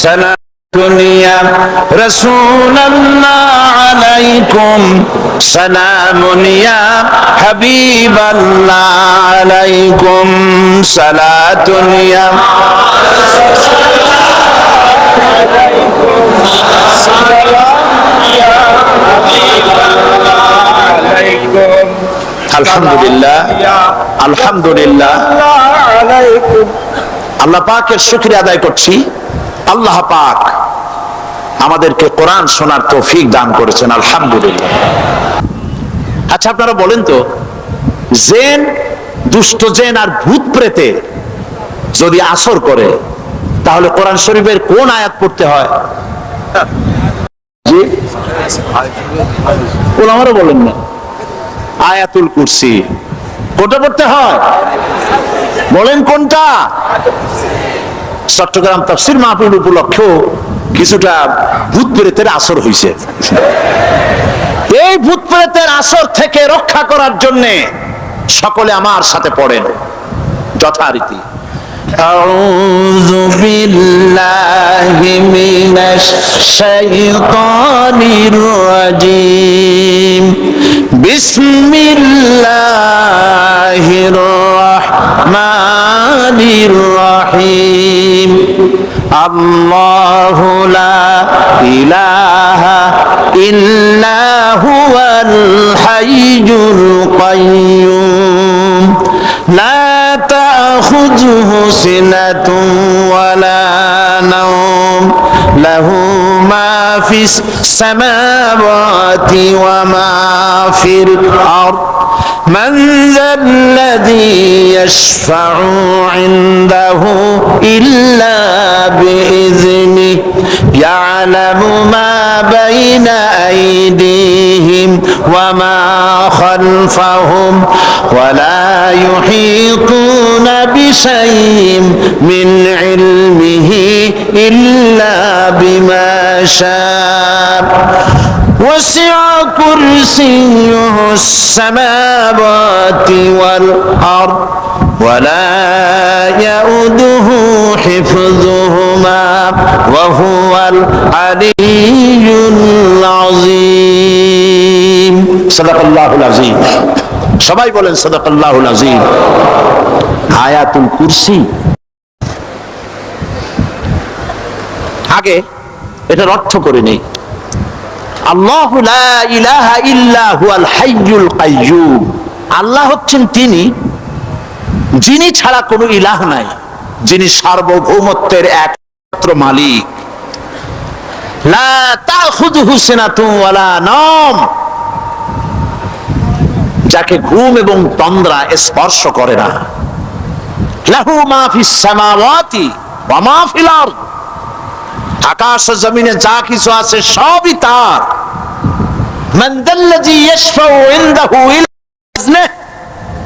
সালাতুন ইয়া রাসূলাল্লাহ আলাইকুম সালামুন ইয়া হাবিবাল্লাহ আলাইকুম সালাতুন ইয়া আলহামদুলিল্লাহ আলহামদুলিল্লাহ আল্লাহ পাকের শুকরিয়া আদায় করছি। আল্লাহ পাক আমাদেরকে কোরআন শোনার তৌফিক দান করেছেন, আলহামদুলিল্লাহ। আচ্ছা, আপনারা বলেন তো, জেন, দুষ্ট জেন আর ভূত প্রেতে যদি আসর করে তাহলে কোরআন শরীফের কোন আয়াত পড়তে হয়? জি, ওলামারা বলেন না, আয়াতুল কুরসি। কোনটা পড়তে হয় বলেন, কোনটা? চট্টগ্রাম তাফসীর মাহফিল উপলক্ষেও কিছুটা ভূত প্রেতের আসর হইছে। এই ভূত প্রেতের আসর থেকে রক্ষা করার জন্য সকলে আমার সাথে পড়েন যথারীতি। আউযু বিল্লাহি মিনাশ শাইতানির রাজীম। বিসমিল্লাহির রাহমানির রাহিম। আল্লাহু লা ইলাহা ইল্লা হুয়াল হাইয়ুল কাইয়্যুম লা তাখুযুহু সিনাতুন ওয়ালা নাওম লাহু মা ফিস সামাওয়াতি ওয়া মা ফিল আরদ من ذا الذي يشفع عنده إلا بإذنه يعلم ما بين أيديهم وما خلفهم ولا يحيطون بشيء من علمه إلا بما شاء وسع كرسيه السماوات والأرض ولا يؤوده حفظهما وهو العلي العظيم صدق الله العظيم সবাই বলেন সাদাকাল্লাহুল আযীম। আয়াতুল কুরসি, আগে এটার অর্থ করে নেই। আল্লাহু লা ইলাহা ইল্লা হুয়াল হাইয়ুল কাইয়্যুম। আল্লাহ হচ্ছেন তিনি যিনি ছাড়া কোনো ইলাহ নাই, যিনি সার্বভৌমত্বের একমাত্র মালিক। লা তাখুযুহু সিনাতুন ওয়ালা নাওম, যাকে ঘুম এবং তন্দ্রা স্পর্শ করে না। লাহু মা ফিস সামাওয়াতি ওয়া মা ফিল আরদ, আকাশ ও জমিনে যা কিছু আছে সবই তার। মান যাল্লাযী ইয়াশফাউ ইনদাহু ইল্লা বিইজনিহি,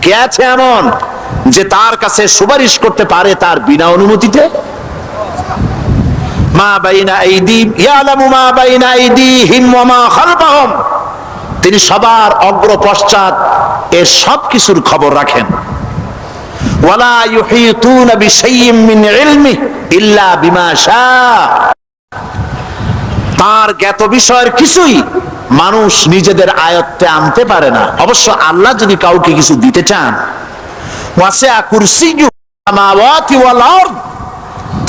কে আছে এমন যে তার কাছে সুপারিশ করতে পারে তার বিনা অনুমতিতে? মা বাইনা আইদিহিম ইয়ালামু মা বাইনা আইদিহিম ওয়া মা খালফাহুম, তিনি সবার অগ্র পশ্চাৎ এর সব কিছুর খবর রাখেন। ওয়ালা ইউহিতুনা বিশাইইম মিন ইলমিহি ইল্লা বিমা শাআ, তার জ্ঞাত বিষয়ের কিছুই মানুষ নিজেদের আয়ত্তে আনতে পারে না। অবশ্য আল্লাহ যদি কাউকে কিছু দিতে চান, ওয়াসিআ কুরসিয়্যুহু সামাওয়াতি ওয়াল আরদ,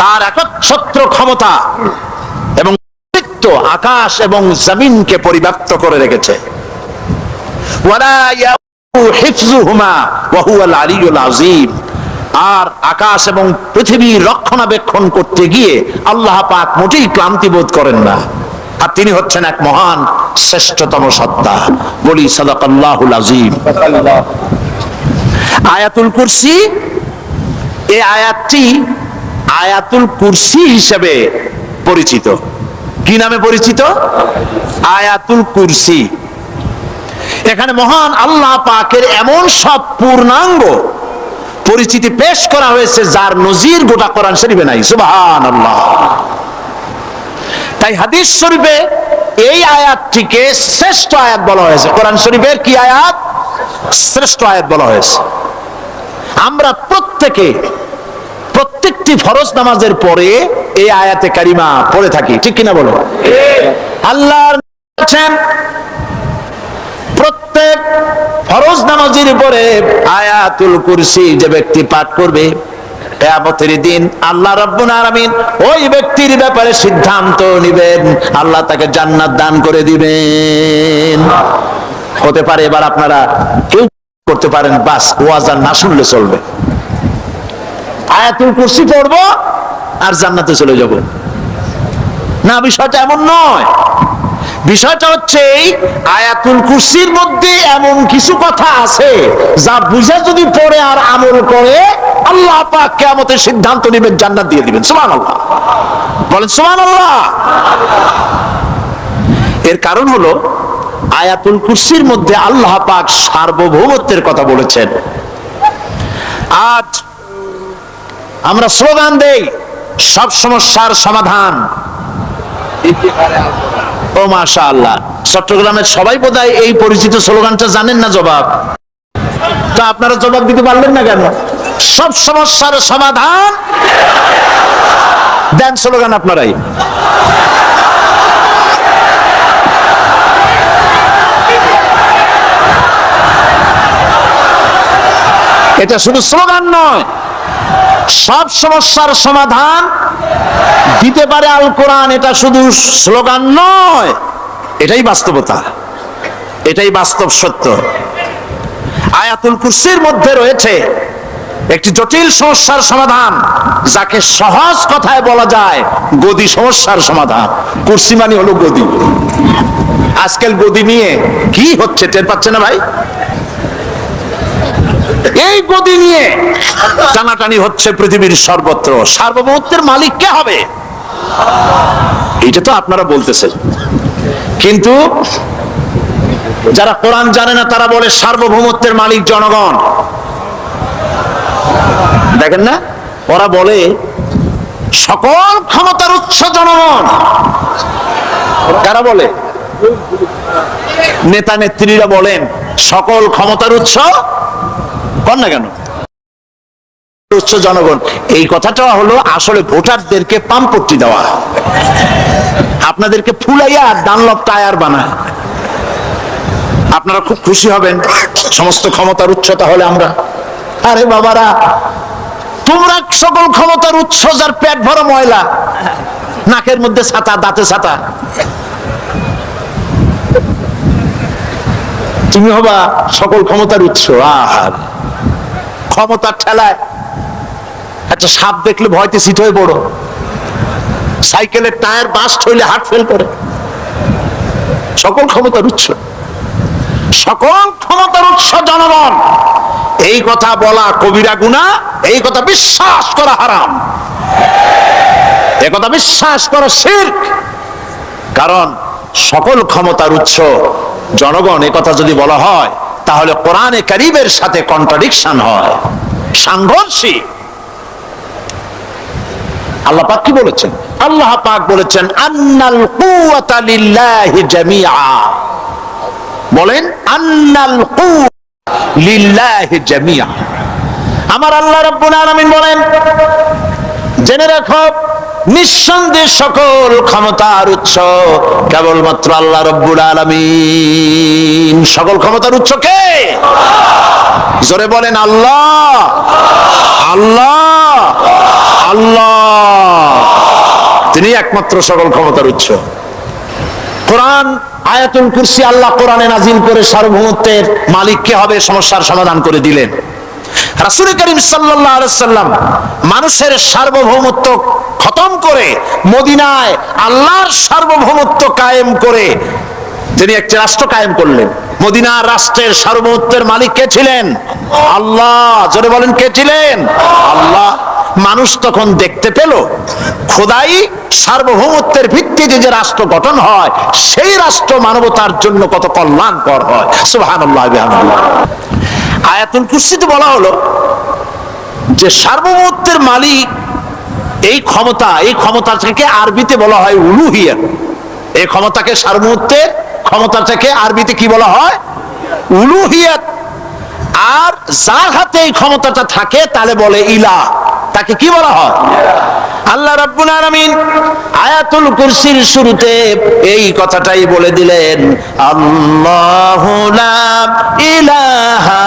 তার একচ্ছত্র ক্ষমতা এবং কর্তৃত্ব আকাশ এবং জমিনকে পরিব্যাপ্ত করে রেখেছে। ওয়ালা ইয়াউদুহু হিফযুহুমা ওয়া হুয়াল আলিয়্যুল আযীম, আর আকাশ এবং পৃথিবীর রক্ষণাবেক্ষণ করতে গিয়ে আল্লাহ পাক মোটেই ক্লান্তি বোধ করেন না। আর তিনি হচ্ছেন এক মহান শ্রেষ্ঠতম সত্তা। বলি সাদাকাল্লাহুল আযীম। আয়াতুল কুরসি, এই আয়াতটি আয়াতুল কুরসি হিসেবে পরিচিত। কি নামে পরিচিত? আয়াতুল কুরসি। এখানে মহান আল্লাহ পাকের এমন সব পূর্ণাঙ্গ পরিচিতি পেশ করা হয়েছে যার নজির গোটা কোরআন শরীফে নাই। সুবহানাল্লাহ। তাই হাদিস শরীফে এই আয়াতটিকে শ্রেষ্ঠ আয়াত বলা হয়েছে। কোরআন শরীফের কি আয়াত? শ্রেষ্ঠ আয়াত বলা হয়েছে। আমরা প্রত্যেকে প্রত্যেকটি ফরজ নামাজের পরে এই আয়াতে কারিমা পড়ে থাকি, ঠিক কিনা বলো? আল্লাহ বলেছেন প্রত্যেক ফরজ নামাজের পরে আয়াতুল কুরসি যে ব্যক্তি পাঠ করবে, কিয়ামতের দিন আল্লাহ রাব্বুল আলামিন ওই ব্যক্তির ব্যাপারে সিদ্ধান্ত নেবেন, আল্লাহ তাকে জান্নাত দান করে দিবেন। হতে পারে এবার আপনারা কেউ করতে পারেন, বাস ওয়াজ আর না শুনলে চলবে, আয়াতুল কুরসি পড়বো আর জান্নাতে চলে যাব। না, বিষয়টা এমন নয়। বিষয়টা হচ্ছে এই আয়াতুল কুরসির মধ্যে এমন কিছু কথা আছে যা বুঝে যদি পড়ে আর আমল করে আল্লাহ পাক কিয়ামতের সিদ্ধান্ত নেবেন, জান্নাত দিয়ে দিবেন। সুবহানাল্লাহ, বলেন সুবহানাল্লাহ। এর কারণ হলো আয়াতুল কুরসির মধ্যে আল্লাহ পাক সার্বভৌমত্বের কথা বলেছেন। আজ আমরা স্লোগান দেই সব সমস্যার সমাধান। ও মাশাআল্লাহ, চট্টগ্রামের সবাই বোধহয় এই পরিচিত স্লোগানটা জানেন না। জবাব তা আপনারা জবাব দিতে পারলেন না কেন? সব সমস্যার সমাধান দেন স্লোগান আপনারাই। এটা শুধু স্লোগান নয়, সব সমস্যার সমাধান দিতে পারে আল কোরআন। এটা শুধু স্লোগান নয়, এটাই বাস্তবতা, এটাই বাস্তব সত্য। আয়াতুল কুরসির মধ্যে রয়েছে একটি জটিল সমস্যার সমাধান, যাকে সহজ কথায় বলা যায় গদি সমস্যার সমাধান। কুরসি মানে হলো গদি। আজকাল গদি নিয়ে কি হচ্ছে টের পাচ্ছে না ভাই? এই গদি নিয়ে টানাটানি হচ্ছে পৃথিবীর সর্বত্র। সার্বভৌমত্বের মালিক কে হবে? এটা তো আপনারা বলতেছেন, কিন্তু যারা কোরআন জানে না তারা বলে সার্বভৌমত্বের মালিক জনগণ। দেখেন না, ওরা বলে সকল ক্ষমতার উৎস জনগণ। কারা বলে? নেতা নেত্রীরা বলেন সকল ক্ষমতার উৎস, কর না কেন, উৎস জনগণ। এই কথাটা হলো আসলে ভোটারদেরকে পামপট্টি দেওয়া, আপনাদেরকে ফুলাইয়া ডানলপ টায়ার বানায়। আপনারা খুব খুশি হবেন সমস্ত ক্ষমতার উৎস তাহলে আমরা। আরে বাবারা, তোমরা সকল ক্ষমতার উৎস যার পেট ভরা ময়লা, নাকের মধ্যে ছাতা, দাঁতে ছাতা, তুমি হবা সকল ক্ষমতার উৎস। আর ক্ষমতার ঠেলায় একটা সাপ দেখলে ভয়তে সিট হয়ে পড়ো, সাইকেলের টায়ার বাস্ট হইলে হার্ট ফেল করে। সকল ক্ষমতার উৎস, সকল ক্ষমতার উৎস জনগণ, এই কথা বলা কবিরা গুনাহ, এই কথা বিশ্বাস করা হারাম, এই কথা বিশ্বাস করা শিরক। কারণ সকল ক্ষমতার উৎস জনগণ, এই কথা যদি বলা হয় তাহলে কোরআনে কারীমের সাথে কন্ট্রাডিকশন হয়, সাংঘর্ষিক। আল্লাহ পাক কি বলেছেন? আল্লাহ পাক বলেছেন আন্নাল কুওয়াতা লিল্লাহি জামিআ। বলেন আন্নাল কুওয়াতা লিল্লাহি জামিআ। আমার আল্লাহ রাব্বুল আলামিন বলেন, জেনে রাখো নিঃসন্দেহে সকল ক্ষমতার উৎস কেবলমাত্র আল্লাহ রাব্বুল আলামিন। সকল ক্ষমতার উৎস কে? জোরে বলেন আল্লাহ, আল্লাহ, আল্লাহ। তিনি একমাত্র সকল ক্ষমতার উৎস। কোরআন আয়াতুল কুরসি আল্লাহ কোরআনে নাজিল করে সার্বভৌমত্বের মালিক কে হবে সমস্যার সমাধান করে দিলেন। রাসূল করিম সাল্লাল্লাহু আলাইহি সাল্লাম মানুষের সার্বভৌমত্ব খতম করে মদিনায় আল্লাহর সার্বভৌমত্ব কায়েম করে তিনি একটি রাষ্ট্র কায়েম করলেন। মদিনার রাষ্ট্রের সার্বভৌমত্বের মালিক কে ছিলেন? আল্লাহ। জোরে বলেন কে ছিলেন? আল্লাহ। মানুষ তখন দেখতে পেল খোদাই সার্বভৌমত্বের ভিত্তিতে যে রাষ্ট্র গঠন হয় সেই রাষ্ট্র মানবতার জন্য কত কল্যাণকর হয়। সুবহানাল্লাহ বিহামদিহি। আয়াতুল কুরসিতে বলা হলো যে সার্বভৌমত্বের মালিক এই ক্ষমতা, এই ক্ষমতাটাকে আরবিতে বলা হয় উলুহিয়াত। এই ক্ষমতাকে সার্বভৌমত্বের ক্ষমতাটাকে আরবিতে কি বলা হয়? উলুহিয়াত। আর যার হাতে এই ক্ষমতাটা থাকে তাহলে বলে ইলাহ, তাকে কি বলা হয়? আল্লাহ রাব্বুল আলামিন আয়াতুল কুরসির শুরুতে এই কথাটাই বলে দিলেন, আল্লাহু লা ইলাহা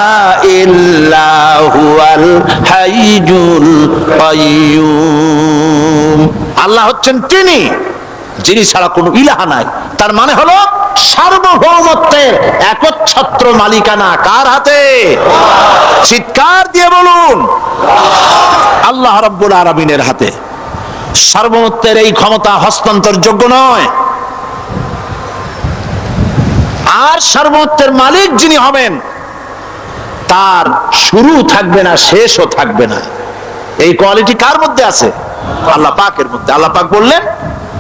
ইল্লা হুয়াল হাইয়ুল কাইয়্যুম। আল্লাহ হচ্ছেন তিনি যিনি ছাড়া কোনো ইলাহা নাই। তার মানে হলো সার্বভৌমত্বের একচ্ছত্র মালিকানা কার হাতে? চিৎকার দিয়ে বলুন, আল্লাহ রাব্বুল আলামিনের হাতে। সার্বভৌমত্বের এই ক্ষমতা হস্তান্তরযোগ্য নয়। আর সার্বভৌমত্বের মালিক যিনি হবেন তার শুরু থাকবে না, শেষও থাকবে না। এই কোয়ালিটি কার মধ্যে আছে? আল্লাহ পাকের মধ্যে। আল্লাহ পাক বললেন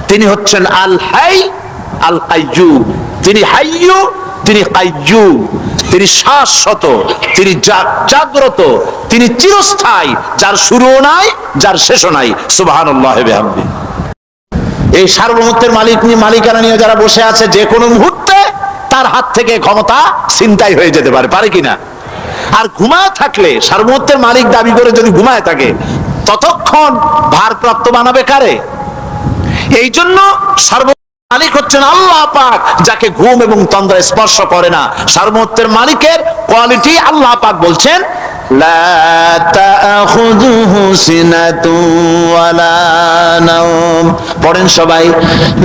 তিনি হচ্ছেন আল হাই আল কাইয়্যুম। তিনি হাইয়্যু, তিনি কাইয়্যুম। তিনি শাশ্বত, তিনি জাগ্রত, তিনি চিরস্থায়ী, যার শুরুও নাই, যার শেষও নাই। সুবহানাল্লাহি ওয়া বিহামদিহি। এই সার্বভৌমত্বের মালিকানা নিয়ে যারা বসে আছে, যে কোনো মুহূর্তে তার হাত থেকে ক্ষমতা ছিনতাই হয়ে যেতে পারে, পারে কিনা? আর ঘুমায় থাকলে, সার্বভৌমত্বের মালিক দাবি করে যদি ঘুমায় থাকে, ততক্ষণ ভারপ্রাপ্ত বানাবে কারে? এই জন্য মালিক হচ্ছেন আল্লাহ পাক, যাকে ঘুম এবং তন্দ্রা স্পর্শ করে না। সার্বভৌমত্বের মালিকের কোয়ালিটি আল্লাহ পাক বলছেন, লা তাখুযুহু সিনাতুন ওয়ালা নাওম। পড়েন সবাই,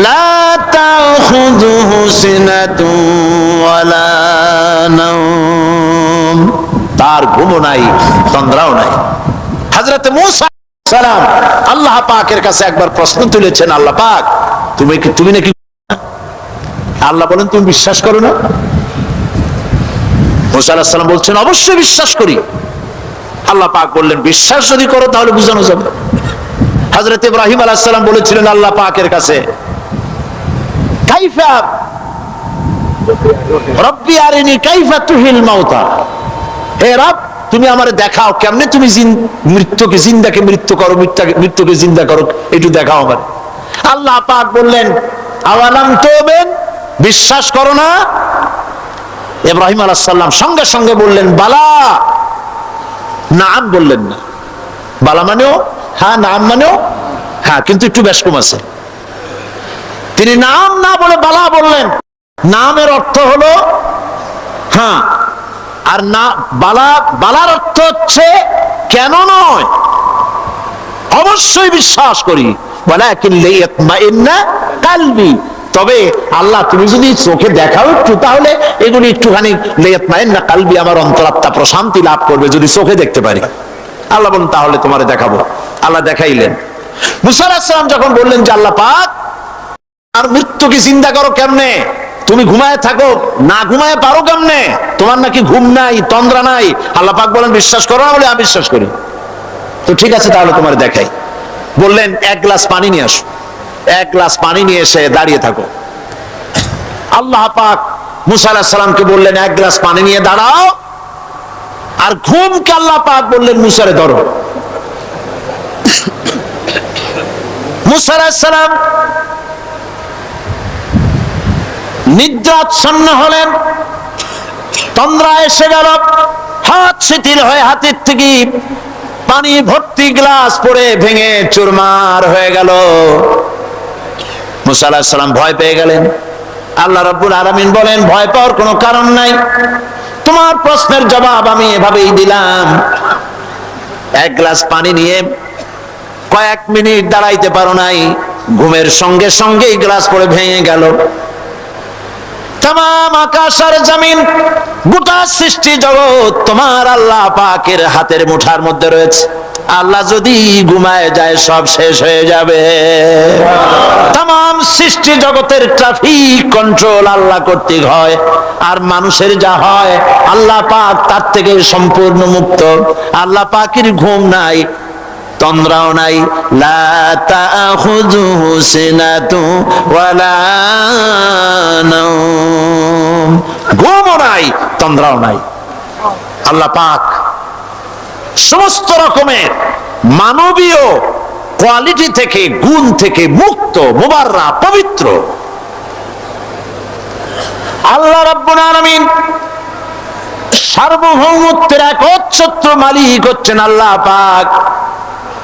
লা তাখুযুহু সিনাতুন ওয়ালা নাওম। তার ঘুমও নাই, তন্দ্রাও নাই। হযরত মূসা সালাম আল্লাহ পাকের কাছে একবার প্রশ্ন তুলেছেন, আল্লাহ পাক তুমি নাকি? আল্লাহ বলেন তুমি বিশ্বাস করো না? মূসা আলাইহিস সালাম বলছেন অবশ্যই বিশ্বাস করি। আল্লাহ পাক বললেন বিশ্বাস যদি করো তাহলে বুঝানো যাবে। হযরত ইব্রাহিম আলাইহিস সালাম বলেছিলেন আল্লাহ পাকের কাছে, কাইফা রব্বি আরিনি কাইফা তুহিল মাউতা। হে রব, তুমি আমারে দেখাও কেমনে তুমি মৃত্যুকে জিন্দাকে মৃত্যু করো, মৃত্যুকে জিন্দা করো, একটু দেখাও আমারে। আল্লাহ পাক বললেন আওয়ালাম তুমিন, বিশ্বাস করো না? ইব্রাহিম আলাইহিস সালাম সঙ্গে সঙ্গে বললেন বালা। নাম বললেন না। বালা মানেও হ্যাঁ, নাম মানেও হ্যাঁ, কিন্তু একটু বেশ কম আছে। তিনি নাম না বলে বালা বললেন। নামের অর্থ হলো হ্যাঁ, আর না বালার অর্থ হচ্ছে কেন নয়, অবশ্যই বিশ্বাস করি। ওয়ালাকিন লিয়াতমাইন্না কলবি। তবে আল্লাহ তুমি যদি চোখে দেখাও একটু, তাহলে এগুলি একটুখানি লিয়াতমাইন্না কলবি, আমার অন্তরাত্মা প্রশান্তি লাভ করবে যদি চোখে দেখতে পারি। আল্লাহ বলেন তাহলে তোমারে দেখাবো। আল্লাহ দেখাইলেন। মূসা আলাইহিস সালাম যখন বললেন যে আল্লাহ পাক আর মৃত্যুকে চিন্তা করো কেমনে, তুমি ঘুমায় থাকো, না ঘুমায় পারো কেমনে? তোমার নাকি ঘুম নাই, তন্দ্রা নাই। আল্লাহ পাক বলেন বিশ্বাস করো না? বলে আমি বিশ্বাস করি। তো ঠিক আছে তাহলে তোমার দেখাই। বললেন এক গ্লাস পানি নিয়ে আসো। এক গ্লাস পানি নিয়ে এসে দাঁড়িয়ে থাকো। আল্লাহ পাক মূসা আলাইহিস সালামকে বললেন এক গ্লাস পানি নিয়ে দাঁড়াও। আর ঘুমকে আল্লাহ পাক বললেন মূসারে ধরো। মূসা আলাইহিস সালাম নিদ্রাচ্ছন্ন হলেন, তন্দ্রা এসে গেল, হাত শিথিল হয়ে হাতের থেকে পানি ভর্তি গ্লাস পড়ে ভেঙে চুরমার হয়ে গেল। মূসা আলাইহিস সালাম ভয় পেয়ে গেলেন। আল্লাহ রাব্বুল আলামিন বলেন ভয় পাওয়ার কোনো কারণ নাই, তোমার প্রশ্নের জবাব আমি এভাবেই দিলাম। এক গ্লাস পানি নিয়ে কয়েক মিনিট দাঁড়াইতে পারো নাই, ঘুমের সঙ্গে সঙ্গে গ্লাস পড়ে ভেঙে গেল। तमाम आकाश और जमीन গোটা সৃষ্টি জগৎ তোমার আল্লাহ পাকের হাতের মুঠার মধ্যে রয়েছে। আল্লাহ যদি ঘুমায় যায় সব শেষ হয়ে যাবে। तमाम সৃষ্টি জগতের ট্রাফিক কন্ট্রোল আল্লাহ কর্তৃক হয়, আর মানুষের যা হয় আল্লাহ পাক তার থেকে সম্পূর্ণ মুক্ত। আল্লাহ পাকের ঘুম নাই, তন্দ্রাও নাই। লা তাখুযুহু সিনাতু ওয়ালা নাওম। ঘুমও নাই, তন্দ্রাও নাই। আল্লাহ পাক সমস্ত রকমের মানবীয় কোয়ালিটি থেকে, গুণ থেকে মুক্ত, মুবাররা, পবিত্র। আল্লাহ রাব্বুল আলামিন সার্বভৌমত্বের একচ্ছত্র মালিক হচ্ছেন আল্লাহ পাক।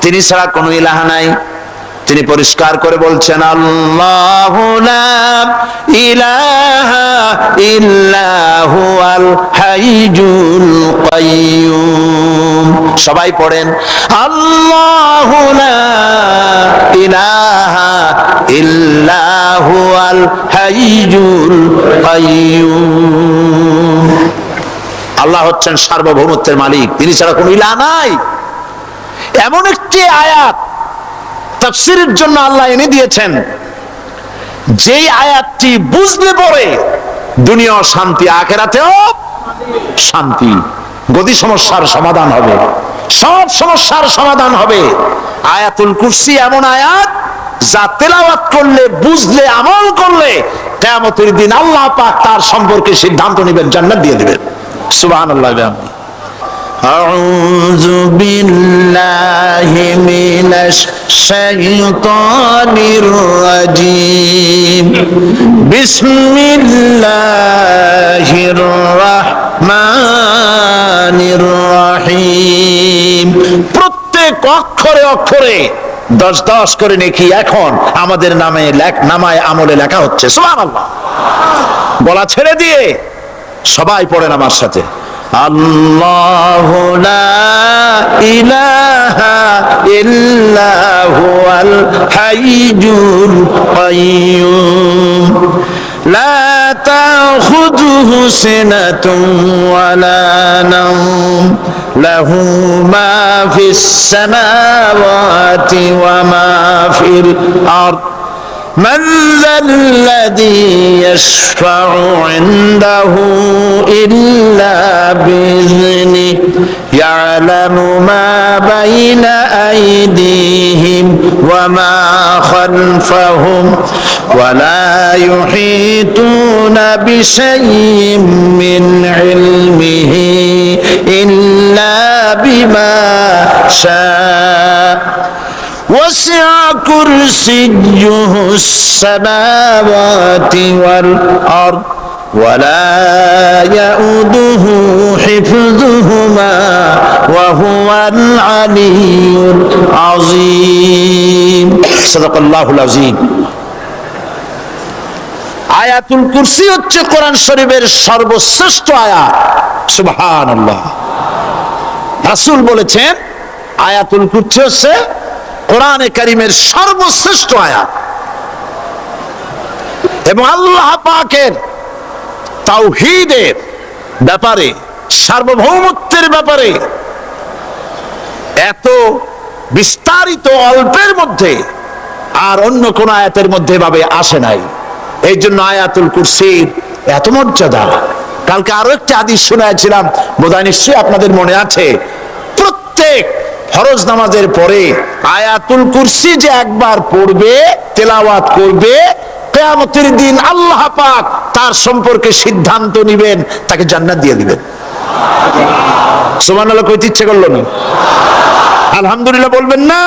তিনি ছাড়া কোনো ইলাহা নাই। তিনি পরিষ্কার করে বলছেন আল্লাহু লা ইলাহা ইল্লা হুয়াল হাইয়ুল কাইয়্যুম। সবাই পড়েন আল্লাহু লা ইলাহা ইল্লা হুয়াল হাইয়ুল কাইয়্যুম। আল্লাহ হচ্ছেন সার্বভৌমত্বের মালিক, তিনি ছাড়া কোনো ইলাহ নাই। এমন একটি আয়াত তাফসীরের জন্য আল্লাহ এনে দিয়েছেন, যেই আয়াতটি বুঝলে পরে দুনিয়া শান্তি, আখিরাতেও শান্তি। গদি সমস্যার সমাধান হবে, সব সমস্যার সমাধান হবে। আয়াতুল কুরসি এমন আয়াত যা তেলাওয়াত করলে, বুঝলে, আমল করলে কিয়ামতের দিন আল্লাহ পাক তার সম্পর্কে সিদ্ধান্ত নেবেন, জান্নাত দিয়ে দিবেন। সুবহানাল্লাহ। আউযু বিল্লাহি মিনাশ শাইতানির রাজীম। বিসমিল্লাহির রাহমানির রাহিম। প্রত্যেক অক্ষরে অক্ষরে 10-10 করে নেকি এখন আমাদের নামায় আমলে লেখা হচ্ছে। সুবহানাল্লাহ। বলা ছেড়ে দিয়ে সবাই পড়েন আমার সাথে আল্লাহু লা ইলাহা ইল্লা হুয়াল হাইয়ুল কাইয়্যুম লা তাখুযুহু সিনাতুন ওয়ালা নাওম লাহু মা ফিস সামাওয়াতি ওয়া মা ফিল আরদ من ذا الذي يشفع عنده إلا بإذنه يعلم ما بين أيديهم وما خلفهم ولا يحيطون بشيء من علمه إلا بما شاء وسع كرسيه السماوات والأرض ولا يؤوده حفظهما وهو العلي العظيم صدق الله العظيم। আয়াতুল কুরসি হচ্ছে কোরআন শরীফের সর্বশ্রেষ্ঠ আয়াত। সুবহানাল্লাহ। রাসূল বলেছেন আয়াতুল কুরসি হচ্ছে কোরআনে কারীমের সর্বশ্রেষ্ঠ আয়াত এবং আল্লাহ পাকের তাওহীদের ব্যাপারে, সার্বভৌমত্বের ব্যাপারে এত বিস্তারিত অল্পের মধ্যে আর অন্য কোন আয়াতের মধ্যে ভাবে আসে নাই। এই জন্য আয়াতুল কুরসির এত মর্যাদা। কালকে আরো একটা হাদিস শোনাচ্ছিলাম, বোধহয় নিশ্চয়ই আপনাদের মনে আছে, প্রত্যেক ফরজ নামাজের পরে আয়াতুল কুরসি যে একবার পড়বে, তেলাওয়াত করবে, কিয়ামতের দিন আল্লাহ পাক তার সম্পর্কে সিদ্ধান্ত নেবেন, তাকে জান্নাত দিয়ে দিবেন। সুবহানাল্লাহ কইতে ইচ্ছে করলো না? আলহামদুলিল্লাহ বলবেন না?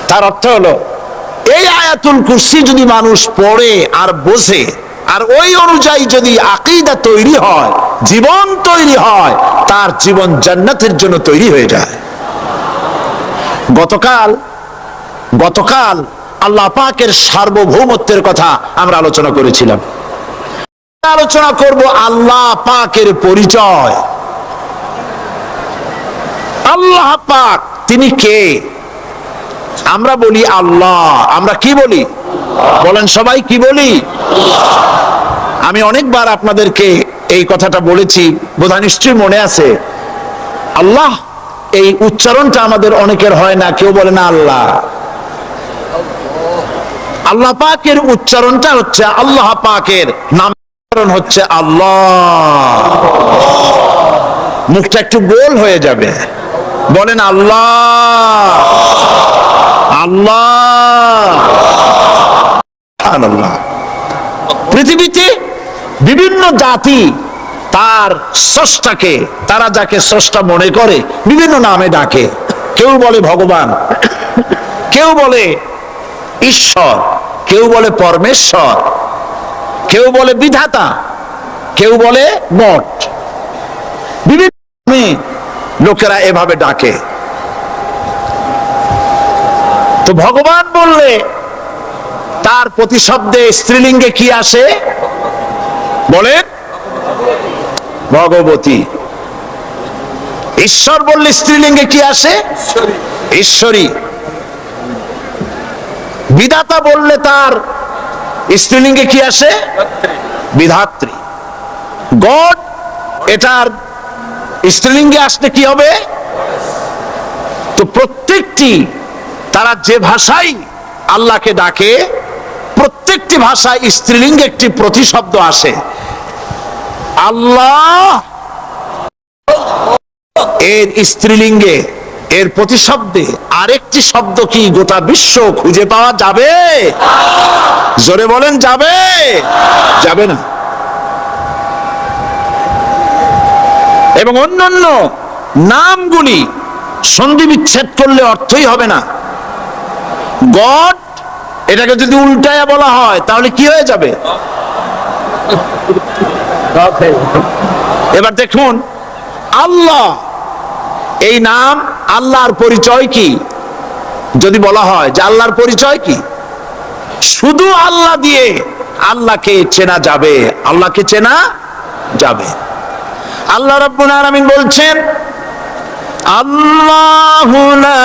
তার অর্থ হলো এই আয়াতুল কুরসি যদি মানুষ পড়ে আর বোঝে আর ওই অনুযায়ী যদি আকীদা তৈরি হয়, জীবন তৈরি হয়, তার জীবন জান্নাতের জন্য তৈরি হয়ে যায়। গতকাল আল্লাহ পাকের সার্বভৌমত্বের কথা আমরা আলোচনা করেছিলাম। আলোচনা করব আল্লাহ পাকের পরিচয়। আল্লাহ পাক তিনি কে? আমরা বলি আল্লাহ। আমরা কি বলি? বলেন সবাই, কি বলি? আমি অনেকবার আপনাদেরকে এই কথাটা বলেছি, বোধহয় নিশ্চয়ই মনে আছে। আল্লাহ এই উচ্চারণটা আমাদের অনেকের হয় না, কেউ বলে না আল্লাহ। আল্লাহ পাকের উচ্চারণটা হচ্ছে, আল্লাহ পাকের নাম হচ্ছে আল্লাহ। মুখটা একটু গোল হয়ে যাবে, বলেন আল্লাহ আল্লাহ আল্লাহ। পৃথিবীতে বিভিন্ন জাতি তার স্রষ্টাকে, তারা যাকে স্রষ্টা মনে করে, বিভিন্ন নামে ডাকে। কেউ বলে ভগবান, কেউ বলে ঈশ্বর, কেউ বলে পরমেশ্বর, কেউ বলে বিধাতা, কেউ বলে মঠ। বিভিন্ন নামে লোকেরা এভাবে ডাকে। তো ভগবান বললে তার প্রতিশব্দে স্ত্রীলিঙ্গে কি আসে? বলে ভগবতী। ঈশ্বর বললে স্ত্রীলিঙ্গে কি আসে? ঈশ্বরী। বিধাতা বললে তার স্ত্রীলিঙ্গে কি আসে? বিধাত্রী। গড, এটার স্ত্রীলিঙ্গে আসলে কি হবে? তো প্রত্যেকটি তারা যে ভাষায় আল্লাহকে ডাকে, প্রত্যেকটি ভাষায় স্ত্রীলিঙ্গে একটি প্রতিশব্দ আসে। আল্লাহ এর স্ত্রীলিঙ্গে, এর প্রতিশব্দে আরেকটি শব্দ কি গোটা বিশ্ব খুঁজে পাওয়া যাবে? জোরে বলেন, যাবে? যাবে না। এবং অন্যান্য নামগুলি সন্ধি বিচ্ছেদ করলে অর্থই হবে না। গড, এটাকে যদি উল্টায়া বলা হয় তাহলে কি হয়ে যাবে? এবার দেখুন, আল্লাহ এই নাম, আল্লাহর পরিচয় কি? যদি বলা হয় যে আল্লাহর পরিচয় কি, শুধু আল্লাহ দিয়ে আল্লাহকে চেনা যাবে, আল্লাহকে চেনা যাবে। আল্লাহ রাব্বুল আলামিন বলছেন, আল্লাহু লা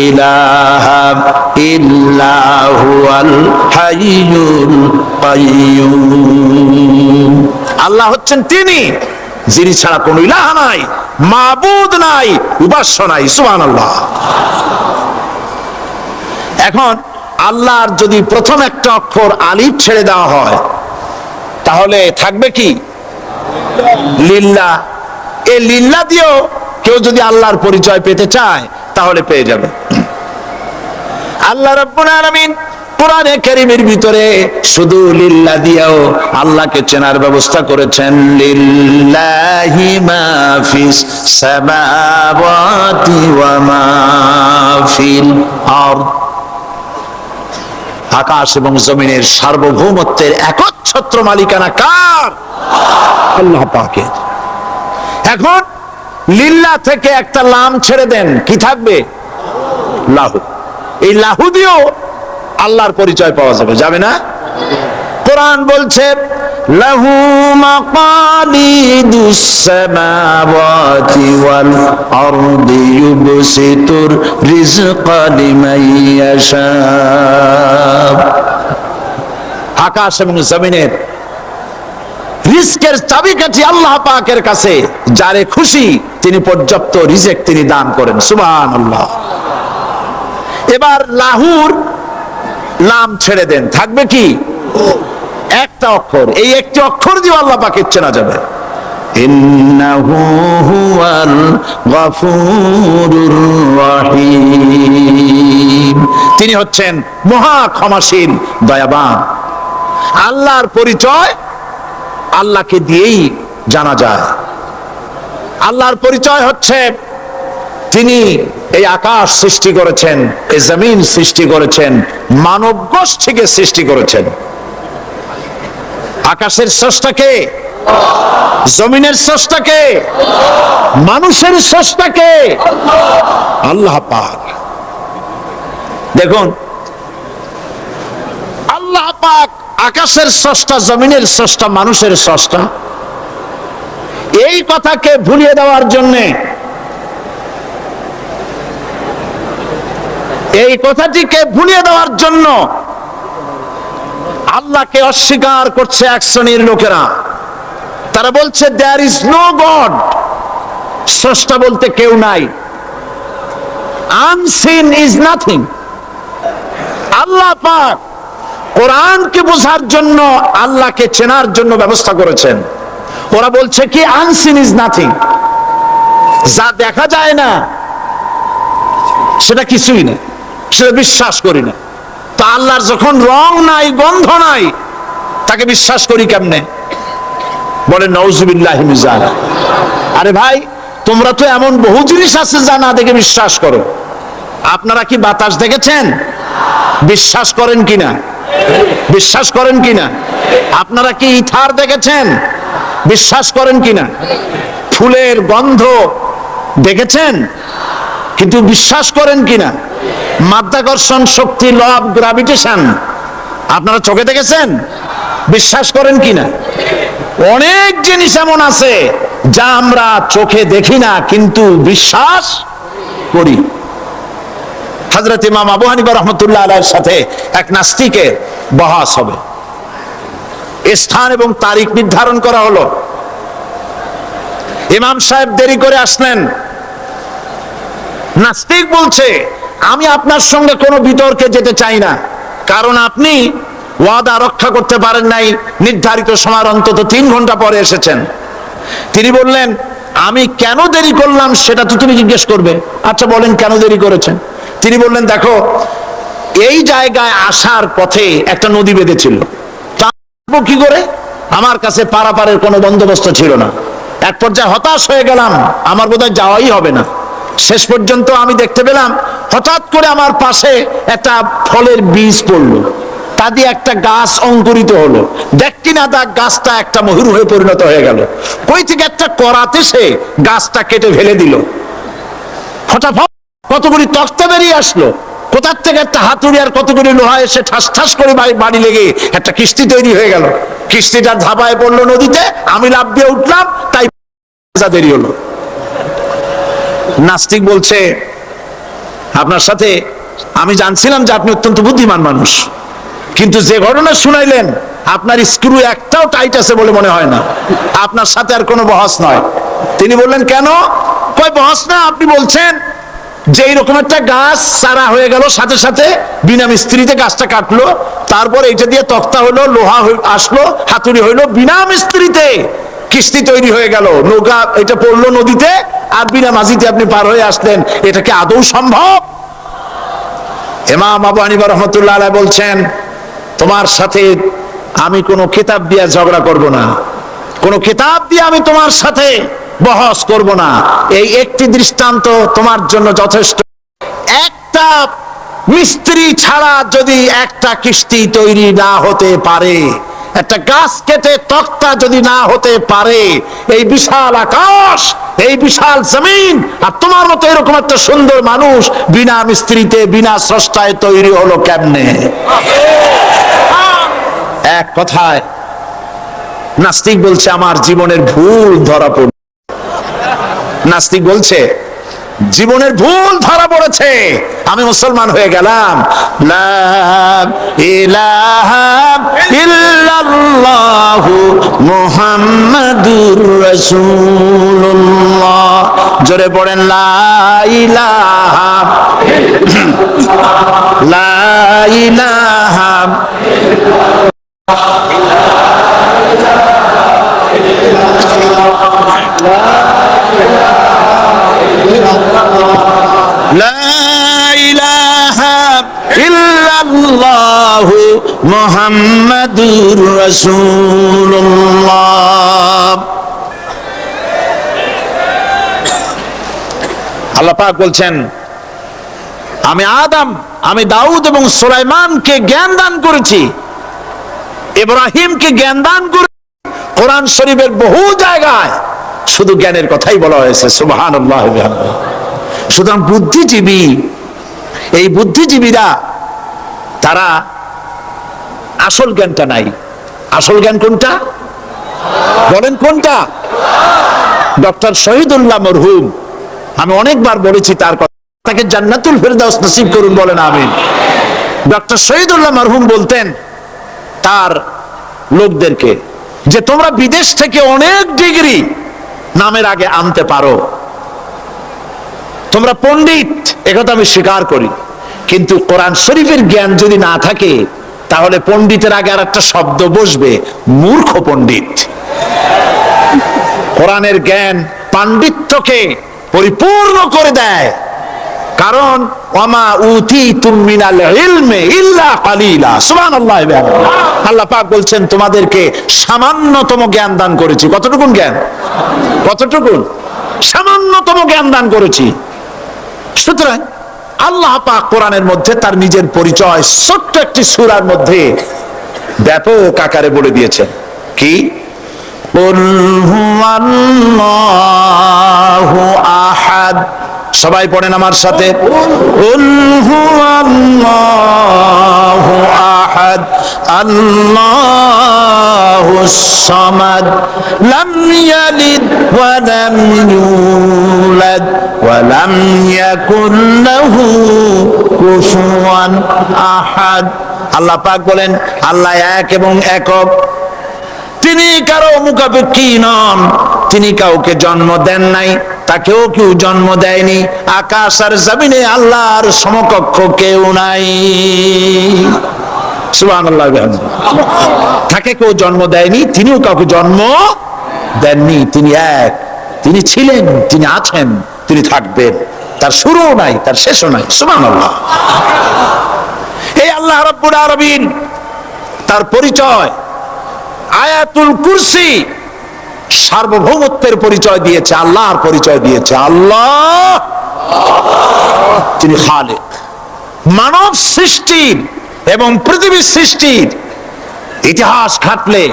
ইলাহা ইল্লা হুয়াল হাইয়ুল কাইয়্যুম। আল্লাহ হচ্ছেন তিনি যিনি ছাড়া কোনো ইলাহ নাই, মাবুদ নাই, উপাস্য নাই। সুবহানাল্লাহ। এখন আল্লাহর যদি প্রথম একটা অক্ষর আলিফ ছেড়ে দেওয়া হয় তাহলে থাকবে কি? লিল্লাহ। এই লিল্লাহ দিয়েও কেউ যদি আল্লাহর পরিচয় পেতে চায় তাহলে পেয়ে যাবে। আল্লাহ রাব্বুল আলামিন কোরআনে কারীমের ভিতরে শুধু লিল্লাহ দিয়েও আল্লাহকে চেনার ব্যবস্থা করেছেন। লিল্লাহি মা ফিস সামাওয়াতি ওয়া মা ফিল আরদ। আকাশ এবং জমিনের সার্বভৌমত্বের একচ্ছত্র মালিকানা কার? আল্লাহ পাকের। এখন লিল্লাহ থেকে একটা লাম ছেড়ে দেন, কি থাকবে? লাহু। এই লাহু দিয়েও আল্লাহর পরিচয় পাওয়া যাবে, যাবে না? কোরআন বলছে, লাহু মাকালিদুস সামাওয়াতি ওয়াল আরদি ইউবসিতুর রিজকা লিমান ইয়াশা। আকাশ এবং জমিনের রিজকের চাবিকাঠি আল্লাহ পাকের কাছে, যারে খুশি তিনি পর্যাপ্ত রিজক তিনি দান করেন। সুবহানাল্লাহ। এবার লাহুর নাম ছেড়ে দেন, থাকবে কি? একটা অক্ষর। এই একটি অক্ষর দিয়ে আল্লাহ পাকে চেনা যাবে। ইন্নাহু হুয়াল গফুরুর রহিম। তিনি হচ্ছেন মহা ক্ষমাশীল, দয়াবান। আল্লাহর পরিচয় আল্লাহকে দিয়েই জানা যায়। আল্লাহর পরিচয় হচ্ছে তিনি এই আকাশ সৃষ্টি করেছেন, এই জমিন সৃষ্টি করেছেন, মানব গোষ্ঠীকে সৃষ্টি করেছেন। আকাশের স্রষ্টা কে? জমিনের স্রষ্টা কে? মানুষের স্রষ্টা কে? আল্লাহ পাক। দেখুন, আল্লাহ পাক আকাশের স্রষ্টা, জমিনের স্রষ্টা, মানুষের স্রষ্টা। এই কথাকে ভুলিয়ে দেওয়ার জন্য, এই কথাটিকে ভুলিয়ে দেওয়ার জন্য আল্লাহকে অস্বীকার করছে এক শ্রেণীর লোকেরা। তারা বলছে দেয়ার ইজ নো গড, স্রষ্টা বলতে কেউ নাই। Unseen is nothing. আল্লাহ পাক কোরআনকে বোঝার জন্য, আল্লাহকে চেনার জন্য ব্যবস্থা করেছেন। ওরা বলছে কি আনসিন ইজ নাথিং, যা দেখা যায় না সেটা কিছুই না, সেটা বিশ্বাস করি না। তো আল্লাহর যখন রং নাই, গন্ধ নাই, তাকে বিশ্বাস করি কেমনে? বলে নাউজুবিল্লাহি মিন যালিক। আরে ভাই, তোমরা তো এমন বহু জিনিস আছে যা না দেখে বিশ্বাস করো। আপনারা কি বাতাস দেখেছেন? বিশ্বাস করেন কিনা? বিশ্বাস করেন কিনা? আপনারা কি ইথার দেখেছেন? বিশ্বাস করেন কিনা? ফুলের গন্ধ দেখেছেন, কিন্তু বিশ্বাস করেন কিনা? মাধ্যাকর্ষণ শক্তি, ল অফ গ্রাভিটেশন আপনারা চোখে দেখেছেন? বিশ্বাস করেন কিনা? অনেক জিনিস এমন আছে যা আমরা চোখে দেখি না কিন্তু বিশ্বাস করি। হযরত ইমাম আবু হানিফা রাহমাতুল্লাহ আলাইহির সাথে এক নাস্তিকের বহস হবে। স্থান এবং তারিখ নির্ধারণ করা হলো। ইমাম সাহেব দেরি করে আসলেন। নাস্তিক বলছে, আমি আপনার সঙ্গে কোনো বিতর্কে যেতে চাই না, কারণ আপনি ওয়াদা রক্ষা করতে পারেন নাই, নির্ধারিত সময়ের অন্তত 3 ঘন্টা পরে এসেছেন। তিনি বললেন, আমি কেন দেরি করলাম সেটা তো তুমি জিজ্ঞেস করবে। আচ্ছা বলেন কেন দেরি করেছেন? তিনি বললেন, দেখো, এই জায়গায় আসার পথে একটা নদী বেঁধেছিল, তা কি করে? আমার কাছে পারাপারের কোনো বন্দোবস্ত ছিল না। এক পর্যায়ে হতাশ হয়ে গেলাম, আমার বোধহয় যাওয়াই হবে না। শেষ পর্যন্ত আমি দেখতে পেলাম হঠাৎ করে আমার পাশে একটা ফলের বীজ পড়লো, তা দিয়ে একটা গাছ অঙ্কুরিত হলো। দেখি না তা গাছটা একটা ময়ূর হয়ে পরিণত হয়ে গেল। কই থেকে একটা করাতে সে গাছটা কেটে ফেলে দিল। ফটাফট কতগুলি তক্তা বেরিয়ে আসলো, কোথার থেকে একটা হাতুড়ি আর কতগুলি লোহা এসে ঠাস ঠাস করে বাড়ি লেগে একটা কিস্তি তৈরি হয়ে গেল। কিস্তিটা ধাবায় পড়লো নদীতে, আমি লাফ দিয়ে উঠলাম, তাই দেরি হলো। নাস্তিক বলছে, আপনার সাথে আমি জানছিলাম যে আপনি অত্যন্ত বুদ্ধিমান মানুষ, কিন্তু যে ঘটনা শুনাইলেন আপনার স্ক্রু একটাও টাইট আছে বলে মনে হয় না, আপনার সাথে আর কোনো বহস নয়। তিনি বললেন, কেন? কই বহস না, আপনি বলছেন যে এইরকম একটা গাছ চারা হয়ে গেল, সাথে সাথে বিনা মিস্ত্রিতে গাছটা কাটলো, তারপর এইটা দিয়ে তক্তা হলো, লোহা আসলো, হাতুড়ি হইলো, বিনা মিস্ত্রিতে কিস্তি তৈরি হয়ে গেল, নৌকা এটা পড়লো নদীতে, আর বিনা মাঝিতে আপনি পার হয়ে আসলেন। এটা কি আদৌ সম্ভব? ইমাম আবু হানিফা রাহমাতুল্লাহ আলাইহি বলছেন, তোমার সাথে আমি কোনো কিতাব দিয়ে ঝগড়া করব না, কোনো কিতাব দিয়ে আমি তোমার সাথে বহস করব না। এই একটি দৃষ্টান্ত তোমার জন্য যথেষ্ট। একটা মিস্ত্রি ছাড়া যদি একটা কিস্তি তৈরি না হতে পারে, একটা গাছ কেটে তক্তা যদি না হতে পারে, এই বিশাল আকাশ, এই বিশাল জমিন, আর তোমার মতো এরকম একটা সুন্দর মানুষ বিনা মিস্ত্রিতে, বিনা স্রষ্টায় তৈরি হলো কেমনে? এক কথায় নাস্তিক বলছে, আমার জীবনের ভুল ধরা পড়ল। নাস্তিক বলছে, জীবনের ভুল ধরা পড়েছে, আমি মুসলমান হয়ে গেলাম। লা ইলাহা ইল্লাল্লাহু মুহাম্মাদুর রাসূলুল্লাহ। জোরে পড়েন, লা ইলাহা লা ইলাহা ইল্লাল্লাহু মুহাম্মাদুর রাসূলুল্লাহ। আল্লাহ পাক বলছেন, আমি আদম, আমি দাউদ এবং সুলাইমানকে জ্ঞান দান করেছি, ইব্রাহিমকে জ্ঞান দান করেছি। কোরআন শরীফের বহু জায়গায় শুধু জ্ঞানের কথাই বলা হয়েছে। সুবহানাল্লাহ। সুতরাং বুদ্ধিজীবী, এই বুদ্ধিজীবীরা তারা আসল জ্ঞানটা নাই। আসল জ্ঞান কোনটা বলেন? কোনটা? ডক্টর শহীদুল্লাহ মরহুম, আমি অনেকবার বলেছি তার কথা, তাকে জান্নাতুল ফেরদাউস নসিব করুন, বলেন আমিন। ডক্টর শহীদুল্লাহ মরহুম বলতেন তার লোকদেরকে যে তোমরা বিদেশ থেকে অনেক ডিগ্রি নামের আগে আনতে পারো, তোমরা পণ্ডিত, একথা আমি স্বীকার করি, কিন্তু কোরআন শরীফের জ্ঞান যদি না থাকে তাহলে পণ্ডিতের আগে আর একটা শব্দ বসবে, মূর্খ পণ্ডিত। কোরআনের জ্ঞান পাণ্ডিত্যকে পরিপূর্ণ করে দেয়, কারণ ওয়ামা উতিতুম মিনাল ইলমি ইল্লা কালিলা। সুবহানাল্লাহ। আল্লাহ পাক বলছেন, তোমাদেরকে সামান্যতম জ্ঞান দান করেছি। কতটুকুন জ্ঞান? কতটুকুন? সামান্যতম জ্ঞান দান করেছি। সুতরাং আল্লাহ পাক কোরআনের মধ্যে তার নিজের পরিচয় ছোট্ট একটি সূরার মধ্যে ব্যাপক আকারে বলে দিয়েছেন। কি? কুল হুয়াল্লাহু আহাদ। সবাই পড়েন আমার সাথে, কুল হুয়াল্লাহু আহাদ আল্লাহুস সামাদ লাম ইয়ালিদ ওয়া লাম ইউলাদ ওয়া লাম ইয়াকুল লাহু কুফুয়ান আহাদ। আল্লাহ পাক বলেন, আল্লাহ এক এবং একক, তিনি কারো মুখাপেক্ষী নন, তিনি কাউকে জন্ম দেন নাই, তাকেও কেউ জন্ম দেয়নি। আকাশ আর জমিনে আল্লাহর সমকক্ষ কেউ নাই। সুবহানাল্লাহ। তাকে কেউ জন্ম দেয়নি, তিনিও কাউকে জন্ম দেননি। তিনি এক, তিনি ছিলেন, তিনি আছেন, তিনি থাকবেন। তার শুরুও নাই, তার শেষও নাই। সুবহানাল্লাহ। এই আল্লাহ রাব্বুল আলামিন তার পরিচয় আয়াতুল কুরসি সার্বভৌমত্বের পরিচয় দিয়েছে, আল্লাহর পরিচয় দিয়েছে। আল্লাহ তিনি খালিক। মানব সৃষ্টির এবং পৃথিবীর সৃষ্টির ইতিহাস ঘাটলে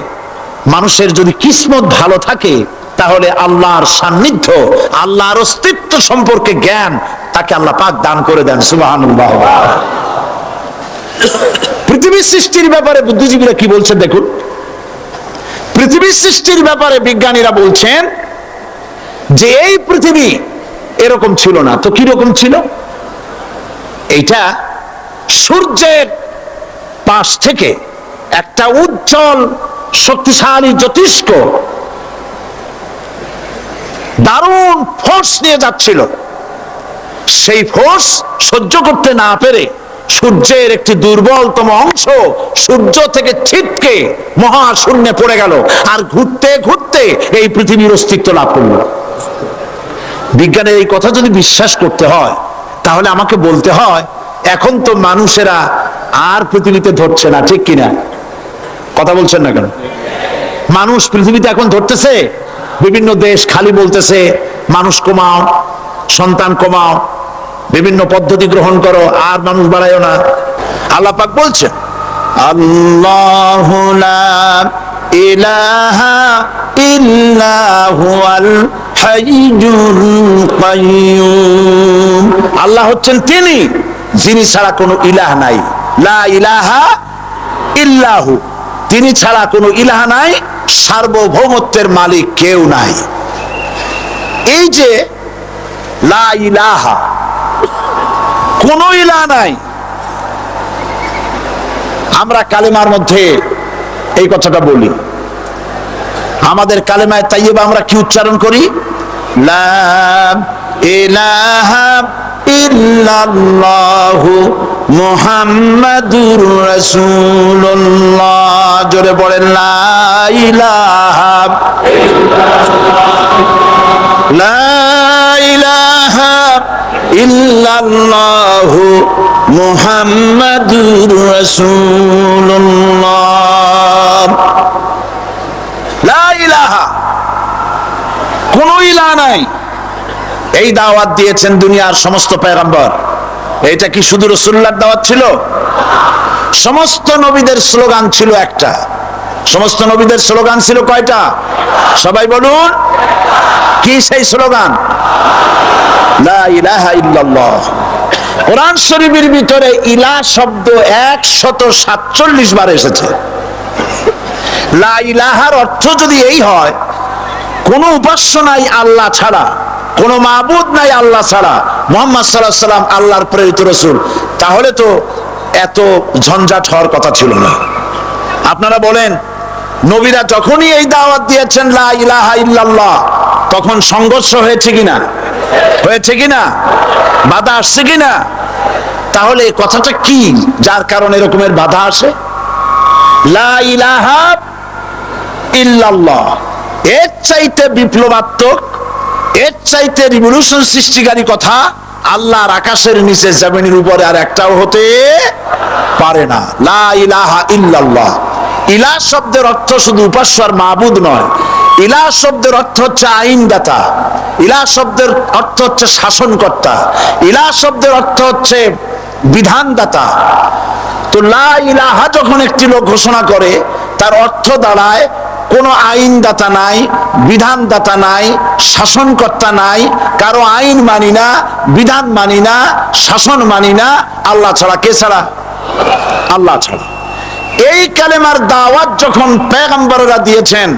মানুষের যদি কিসমত ভালো থাকে, তাহলে আল্লাহর সান্নিধ্য, আল্লাহর অস্তিত্ব সম্পর্কে জ্ঞান তাকে আল্লাহ পাক দান করে দেন। সুবহানাল্লাহ। পৃথিবীর সৃষ্টির ব্যাপারে বুদ্ধিজীবীরা কি বলছেন দেখুন। পৃথিবীর সৃষ্টির ব্যাপারে বিজ্ঞানীরা বলছেন যে এই পৃথিবী এরকম ছিল না, তো কি রকম ছিল? এইটা সূর্যের পাশ থেকে একটা উজ্জ্বল শক্তিশালী জ্যোতিষ্ক দারুণ ফোর্স নিয়ে যাচ্ছিল। সেই ফোর্স সহ্য করতে না পেরে সূর্যের একটি দুর্বলতম অংশ সূর্য থেকে ছিটকে মহাশূন্যে পড়ে গেল, আর ঘুরতে ঘুরতে এই পৃথিবীর অস্তিত্ব লাভ করল। বিজ্ঞানের এই কথা যদি বিশ্বাস করতে হয়, তাহলে আমাকে বলতে হয় এখন তো মানুষেরা আর পৃথিবীতে ধরছে না, ঠিক কিনা? কথা বলছেন না কেন? মানুষ পৃথিবীতে এখন ধরতেছে, বিভিন্ন দেশ খালি বলতেছে মানুষ কমাও, সন্তান কমাও, বিভিন্ন পদ্ধতি গ্রহণ করো, আর মানুষ বাড়ায়ও না। আল্লাহ পাক বলছেন, আল্লাহু লা ইলাহা ইল্লা হুয়াল হাইয়ুল কাইয়্যুম। আল্লাহ হচ্ছেন তিনি, যিনি ছাড়া কোনো ইলাহ নাই। লা ইলাহা ইল্লাহু, তিনি ছাড়া কোনো ইলাহ নাই, সার্বভৌমত্বের মালিক কেউ নাই। এই যে লা ইলাহা, কোন ইলাহ নাই, আমরা কালেমার মধ্যে এই কথাটা বলি। আমাদের কালেমায়ে তাইয়্যিবা আমরা কি উচ্চারণ করি? লা ইলাহা ইল্লাল্লাহু মুহাম্মাদুর রাসূলুল্লাহ। জোরে বলেন, লা ইলাহা লা ইলাহা ইল্লাল্লাহু মুহাম্মাদুর রাসূলুল্লাহ। লা ইলাহা, কোন ইলাহ নাই। এই দাওয়াত দিয়েছেন দুনিয়ার সমস্ত পয়গম্বর। এটা কি শুধু রাসূলুল্লাহর দাওয়াত ছিল? সমস্ত নবীদের স্লোগান ছিল একটা। সমস্ত নবীদের স্লোগান ছিল কয়টা? সবাই বলুন, কি সেই স্লোগান? লা ইলাহা ইল্লাল্লাহ। কোরআন শরীফের ভিতরে ইলাহ শব্দ 147 বার এসেছে। লা ইলাহার অর্থ যদি এই হয়, কোন উপাস্য নাই আল্লাহ ছাড়া, কোন মাবুদ নাই আল্লাহ ছাড়া, মুহাম্মদ সাল্লাল্লাহু আলাইহি সাল্লাম আল্লাহর প্রেরিত রাসূল, তাহলে তো এত ঝঞ্ঝাট হওয়ার কথা ছিল না। আপনারা বলেন, নবীরা যখনই এই দাওয়াত দিয়েছেন লা ইলাহা ইল্লাল্লাহ, তখন সংঘর্ষ হয়েছে কিনা? হয়েছে কিনা? বাধা আসছে কিনা? তাহলে কথাটা কি যার কারণে এরকমের বাধা আসে? লা ইলাহা ইল্লাল্লাহ, এর চাইতে বিপ্লবাত্মক, এর চাইতে রিভলিউশন সৃষ্টিকারী কথা আল্লাহর আকাশের নিচে জমিনের উপরে আর একটাও হতে পারে না। লা ইলাহা ইল্লাল্লাহ। ইলাহ শব্দের অর্থ শুধু উপাস্য আর মাবুদ নয়। ইলাহ শব্দের অর্থ হচ্ছে আইনদাতা, ইলাহ শব্দের অর্থ হচ্ছে শাসনকর্তা, ইলাহ শব্দের অর্থ হচ্ছে বিধানদাতা। তো লা ইলাহা যখন একটি লোক ঘোষণা করে, তার অর্থ দাঁড়ায় কোনো আইনদাতা নাই, বিধানদাতা নাই, শাসনকর্তা নাই, কারো আইন মানি না, বিধান মানি না, শাসন মানি না, আল্লাহ ছাড়া। কে ছাড়া? আল্লাহ ছাড়া। এই কালেমার দাওয়াত যখন পয়গম্বররা দিয়েছেন,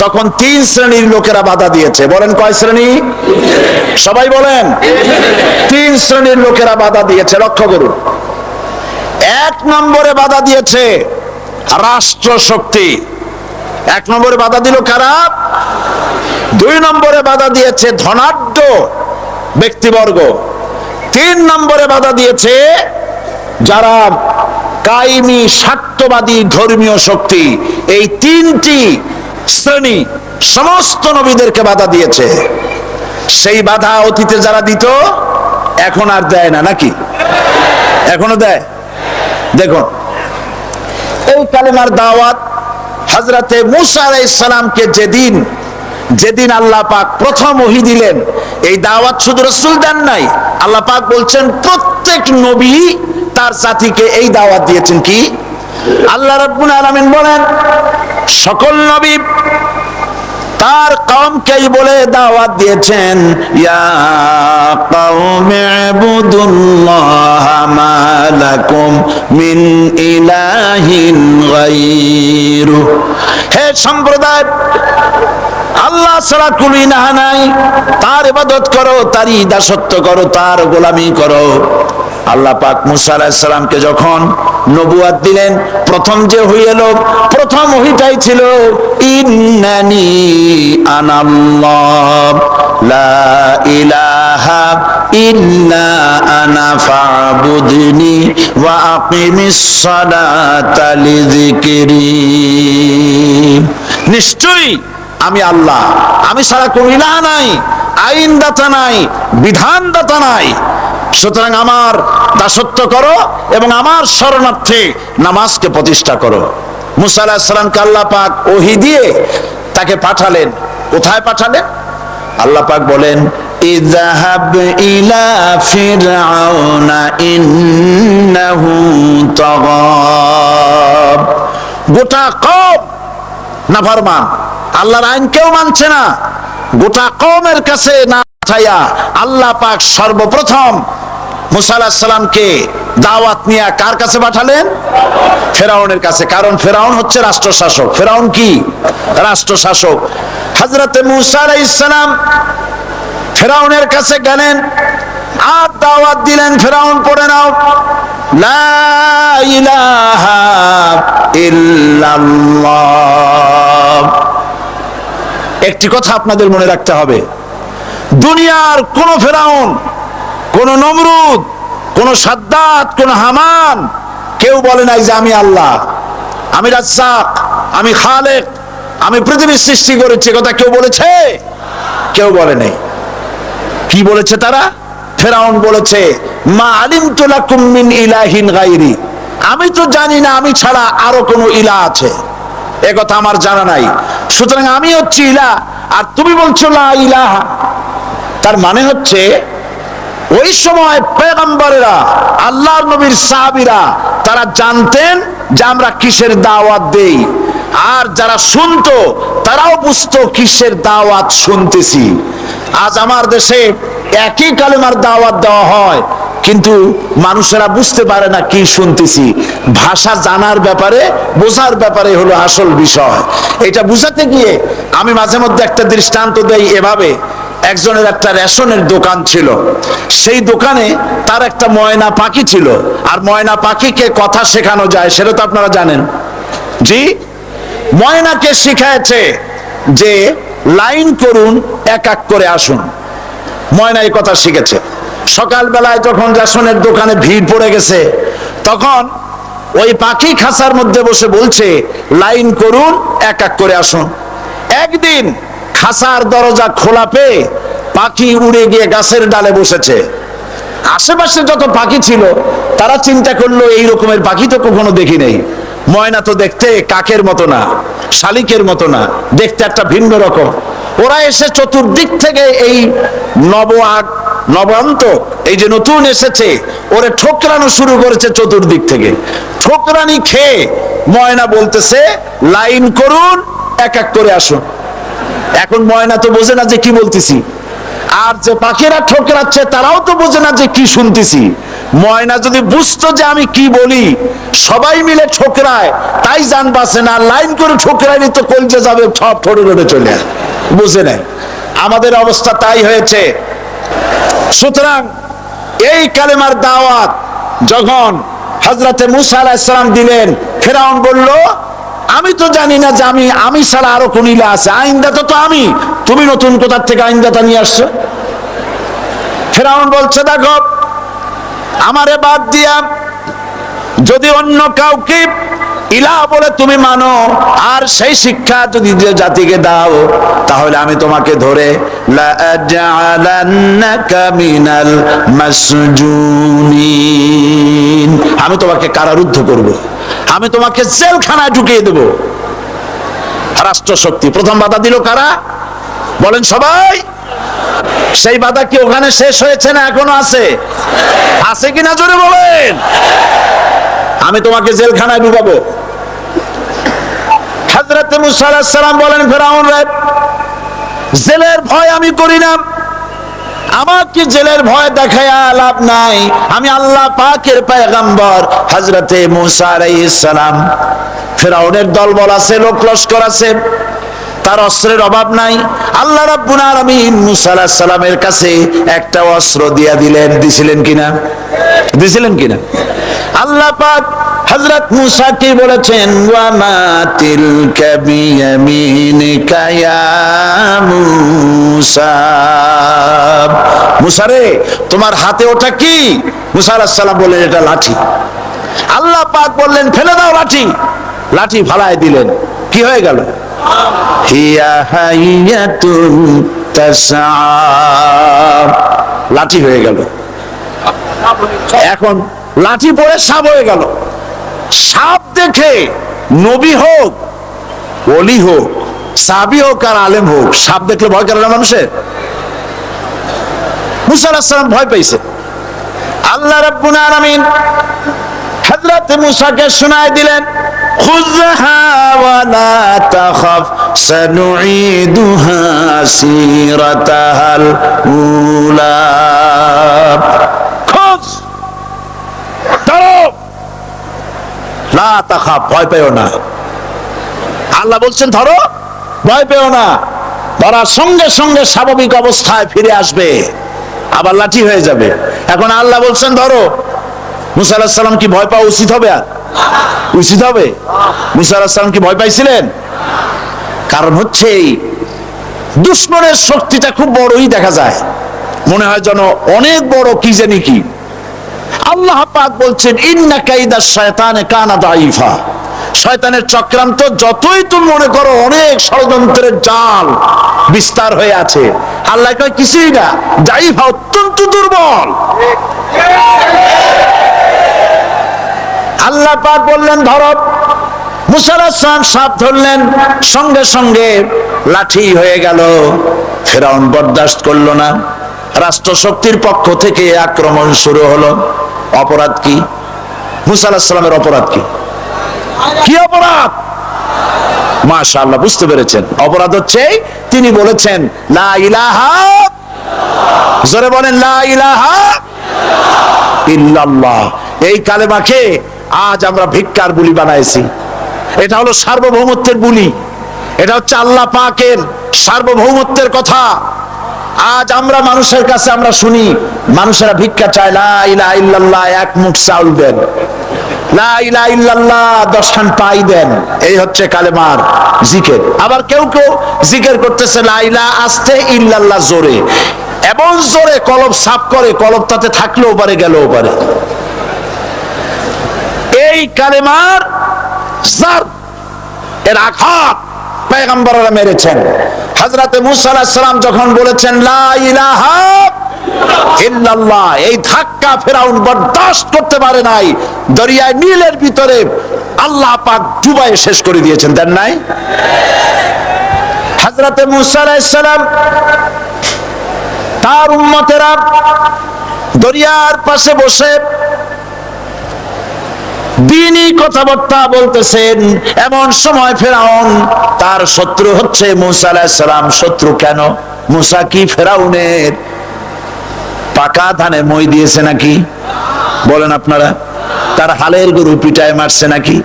তখন 3 শ্রেণীর লোকেরা বাধা দিয়েছে। বলেন কয় শ্রেণী? সবাই বলেন। 3 শ্রেণীর লোকেরা বাধা দিয়েছে, লক্ষ্য করুন। 1 নম্বরে বাধা দিয়েছে রাষ্ট্র শক্তি। 1 নম্বরে বাধা দিল কারা? 2 নম্বরে বাধা দিয়েছে ধনাঢ্য ব্যক্তিবর্গ। 3 নম্বরে বাধা দিয়েছে যারা কায়েমি স্বার্থবাদী ধর্মীয় শক্তি। এই 3টি শ্রেণী সমস্ত নবীদেরকে বাধা দিয়েছে। সেই বাধা অতীতে যারা দিত এখন আর দেয় না, নাকি? এখনো দেয়? দেখুন, এই কালেমার দাওয়াত হযরতে মূসা আলাইহিস সালামকে যেদিন আল্লাহ পাক প্রথম ওহী দিলেন, এই দাওয়াত শুধু রাসূল দেন নাই, আল্লাহ পাক বলছেন প্রত্যেক নবী তার জাতিকে এই দাওয়াত দিয়েছেন। কি? আল্লাহ রাব্বুল আলামিন বলেন সকল নবী তার কওমকেই বলে দাওয়াত দিয়েছেন, ইয়া কওমি ইবুদুল্লাহ মা লাকুম মিন ইলাহিন গায়রু। হে সম্প্রদায়, আল্লাহ ছাড়া কোনো ইলাহ নাই, তার ইবাদত করো, তারই দাসত্ব করো, তার গোলামি করো। আল্লাহ পাক মূসা আলাইহিস সালামকে যখন নবুয়ত দিলেন, প্রথম যে হইল, প্রথম ওহীটাই ছিল ইন্নানি আনাল্লাহ লা ইলাহা ইল্লা আনা ফাবুদনি ওয়া আকিমিস সালাতা লিযিকরি। নিশ্চয়ই আমি আল্লাহ, আমি ছাড়া কোনো ইলাহ নাই, আইনদাতা নাই, বিধানদাতা নাই, সুতরাং আমার দাসত্ব করো এবং আমার শরণার্থে নামাজকে প্রতিষ্ঠা করো। মূসা আলাইহিস সালামকে আল্লাহ পাক ওহী দিয়ে তাকে পাঠালেন। কোথায় পাঠালেন? আল্লাহ পাক বলেন, ইযহাব ইলা ফিরআউনা ইন্নাহু তাগা। গোটা কওম নাফরমান, আল্লাহর আইন কেউ মানছে না। গোটা কওমের কাছে না পাঠাইয়া আল্লাহ পাক সর্বপ্রথম মূসা আলাইহিস সালামকে দাওয়াত নিয়ে কার কাছে পাঠালেন? ফেরাউনের কাছে। কারণ ফেরাউন হচ্ছে রাষ্ট্রশাসক। ফেরাউন কি? রাষ্ট্রশাসক। হযরতে মূসা আলাইহিস সালাম ফেরাউনের কাছে গেলেন আর দাওয়াত দিলেন, ফেরাউন পড়ে নাও, লা ইলাহা ইল্লাল্লাহ। একটি কথা আপনাদের মনে রাখতে হবে, দুনিয়ার কোন ফেরাউন, কোন নমরুদ, কোন সাদ্দাত, কোন হামান কেউ বলে নাই যে আমি আল্লাহ, আমি রাজ্জাক, আমি খালেক, আমি পৃথিবী সৃষ্টি করেছি। কথা কেউ বলেছে? কেউ বলে নাই। কি বলেছে তারা? ফেরাউন বলেছে, মা আলিমতু লাকুম মিন ইলাহিন গায়রি, আমি তো জানি না আমি ছাড়া আরো কোনো ইলাহ আছে, এ কথা আমার জানা নাই, সুতরাং আমি হচ্ছি ইলাহ, আর তুমি বলছো লা ইলাহা। তার মানে হচ্ছে ওই সময় পয়গম্বরেরা, আল্লাহর নবীর সাহাবীরা, তারা জানতেন যে আমরা কিসের দাওয়াত দেই, আর যারা শুনতো তারাও বুঝতো কিসের দাওয়াত শুনতেছি। আজ আমার দেশে একই কালেমার দাওয়াত দেওয়া হয়, কিন্তু মানুষেরা বুঝতে পারে না কি শুনতেছি। ভাষা জানার ব্যাপারে, বোঝার ব্যাপারে হলো আসল বিষয়। এটা বুঝাতে গিয়ে আমি মাঝে মধ্যে একটা দৃষ্টান্ত দেই এভাবে। একজনের একটা রেশনের দোকান ছিল, সেই দোকানে তার একটা ময়না পাখি ছিল। আর ময়না পাখিকে কথা শেখানো যায়, সেটা তো আপনারা জানেন। জি, ময়নাকে শিখায়েছে যে লাইন করুন, এক এক করে আসুন। ময়না এই কথা শিখেছে। সকালবেলায় যখন রেশনের দোকানে ভিড় পড়ে গেছে, তখন ওই পাখি খাঁচার মধ্যে বসে বলছে লাইন করুন, এক এক করে আসুন। একদিন খাঁচার দরজা খোলা পেয়ে পাখি উড়ে গিয়ে গাছের ডালে বসেছে। আশেপাশে যত পাখি ছিল তারা চিন্তা করলো এই রকমের পাখি তো কখনো দেখি নেই। ময়না তো দেখতে কাকের মতো না, শালিকের মতো না, দেখতে একটা ভিন্ন রকম। ওরা এসে চতুর্দিক থেকে এই নবান্তক, এই যে নতুন এসেছে, ওরে ঠোকরানো শুরু করেছে চতুর্দিক থেকে। ঠোকরানি খেয়ে ময়না বলতেছে লাইন করুন, এক এক করে আসো। এখন ময়না তো বোঝে না যে কি বলতেছি, আর যে পাখিরা ঠোকরাচ্ছে তারাও তো বোঝে না যে কি শুনতেছি। ময়না যদি বুঝতো যে আমি কি বলি, সবাই মিলে ঠোকরায়, তাই জান বাঁচে না, লাইন করে ঠোকরায়নি তো কলজে যাবে সব ঠোঁটে ঠোঁটে চলে, বুঝে নাই। আমাদের অবস্থা তাই হয়েছে। সুতরাং এই কালেমার দাওয়াত যখন হযরতে মুসা আলাইহিস সালাম দিলেন, ফিরআউন বলল আমি তো জানি না যে আমি ছাড়া আরো কোন ইলা আছে, আইনদাতা তো আমি, তুমি নতুন কোথা থেকে আইনদাতা নিয়ে আসছো? ফিরআউন বলছে দেখো, আমারে বাদ দিয়া যদি অন্য কাউকে ইলাহ বলে তুমি মানো, আর সেই শিক্ষা যদি জাতিকে দাও, তাহলে আমি তোমাকে ধরে লাআজআলান্নাকা মিনাল মাসজুনিন, আমি তোমাকে কারারুদ্ধ করব, আমি তোমাকে জেলখানায় ঢুকিয়ে দেব। রাষ্ট্রশক্তি প্রথম বাধা দিল কারা? বলেন সবাই। সেই বাধা কি ওখানে শেষ হয়েছে না এখনো আছে? আছে কিনা জোরে বলেন। আমি তোমাকে জেলখানায় ঢুকাবো। হযরত মুসা আলাইহিস সালাম বলেন ফিরআউন রে, জেলের ভয় আমি করি না, আমাকে জেলের ভয় দেখায়া লাভ নাই, আমি আল্লাহ পাকের পয়গম্বর হযরতে মুসা আলাইহিস সালাম। ফিরআউনের দলবল আছে, লোক লস্কর আছে, তার অস্ত্রের অভাব নাই। আল্লাহ রাব্বুল আলামিন মুসা আলাইহিস সালামের কাছে একটা অস্ত্র দিয়া দিলেন, দিছিলেন কিনা? দিছিলেন কিনা? আল্লাহ পাক হযরত মুসা কে বলেছেন, ওয়া মা তিলকা বিয়ামিনিকা ইয়া মুসা, মুসা রে তোমার হাতে ওটা কি? মুসা আলাইহিস সালাম বললেন এটা লাঠি। আল্লাহ পাক বললেন ফেলে দাও লাঠি, লাঠি ফালায় দিলেন। কি হয়ে গেল? হিয়া হাইয়াতুন তাসআ, লাঠি হয়ে গেল। এখন লাঠি পড়ে সাপ হয়ে গেল। সাপ দেখে নবী হোক, ওলি হোক, সাহাবী হোক আর আলেম হোক, সাপ দেখলে ভয় করে না মানুষের? মুসা আলাইহিস সালাম ভয় পাইছে। আল্লাহ রাব্বুল আলামিন হযরত মুসাকে শোনায় দিলেন, খুযহা ওয়া লা তাখাফ সানুঈদুহা সিরাতাহাল উলা, খোঁজ ধরো, লা তাখাফ ভয় পেও না। আল্লাহ বলছেন ধরো, ভয় পেও না। ধরার সঙ্গে সঙ্গে স্বাভাবিক অবস্থায় ফিরে আসবে, আবার লাঠি হয়ে যাবে। এখন আল্লাহ বলছেন ধরো, মুসা আলাইহিস সালাম কি ভয় পাওয়া উচিত হবে? আর উচিত হবে? মুসা আলাইহিস সালাম কি ভয় পাইছিলেন? কারণ হচ্ছে এই দুশমনের শক্তিটা খুব বড়ই দেখা যায়, মনে হয় যেন অনেক বড় কি জানি কি। আল্লাহ পাক বলছেন ইন্না কাইদাশ শায়তানে কানা দাঈফা, শয়তানের চক্রান্ত যতই তুমি মনে করো অনেক ষড়যন্ত্রের জাল বিস্তার হয়ে আছে, আল্লাহ কয় কিছুই না, দাঈফা অত্যন্ত দুর্বল। আল্লাহ পাক বললেন ধরো, মুসা আলাইহিস সালাম সাপ ধরলেন, সঙ্গে সঙ্গে লাঠি হয়ে গেল। ফিরআউন বরদাস্ত করলো না, রাষ্ট্রশক্তির পক্ষ থেকে আক্রমণ শুরু হলো। অপরাধ কি? মুসা আলাইহিস সালামের অপরাধ কি? কি অপরাধ? মাশাআল্লাহ বুঝতে পেরেছেন। অপরাধ হচ্ছে তিনি বলেছেন লা ইলাহা, জোরে বলেন লা ইলাহা ইল্লাল্লাহ। এই কালেমাকে আজ আমরা ভিক্ষার বুলি বানাইছি। এটা হলো সার্বভৌমত্বের বুলি, এটা হচ্ছে আল্লাহ পাকের সার্বভৌমত্বের কথা। আজ আমরা মানুষের কাছে আমরা শুনি মানুষেরা ভিক্ষা চায়, লা ইলাহা ইল্লাল্লাহ এক মুঠ চাউল দেন, লা ইলাহা ইল্লাল্লাহ 10 খান পাই দেন। এই হচ্ছে কালেমার জিকির। আবার কেউ কেউ জিকির করতেছে লা ইলাহা আস্তে, ইল্লাল্লাহ জোরে, এবং জোরে কলব সাফ করে, কলব তাতে থাকলেও পারে গেলেও পারে। এই কালেমার জার এর আঘাত পয়গম্বররা মেরেছেন। হযরতে মুসা আলাইহিস সালাম যখন বলেছেন লা ইলাহা ইল্লাল্লাহ, এই ধাক্কা ফিরআউন বরদাস্ত করতে পারে নাই। দরিয়ায় নীলের ভিতরে আল্লাহ পাক ডুবাইয়ে শেষ করে দিয়েছেন, দেন নাই? হযরতে মুসা আলাইহিস সালাম তার উম্মতেরা দরিয়ার পাশে বসে দ্বীনি কথাবার্তা বলতেছেন। এমন সময় ফেরাউন, তার শত্রু হচ্ছে মূসা আলাইহিস সালাম। শত্রু কেন? মূসা কি ফেরাউনের পাকা ধানে মই দিয়েছে নাকি? বলেন আপনারা। তার হালের গরু পিটায় মারছে নাকি?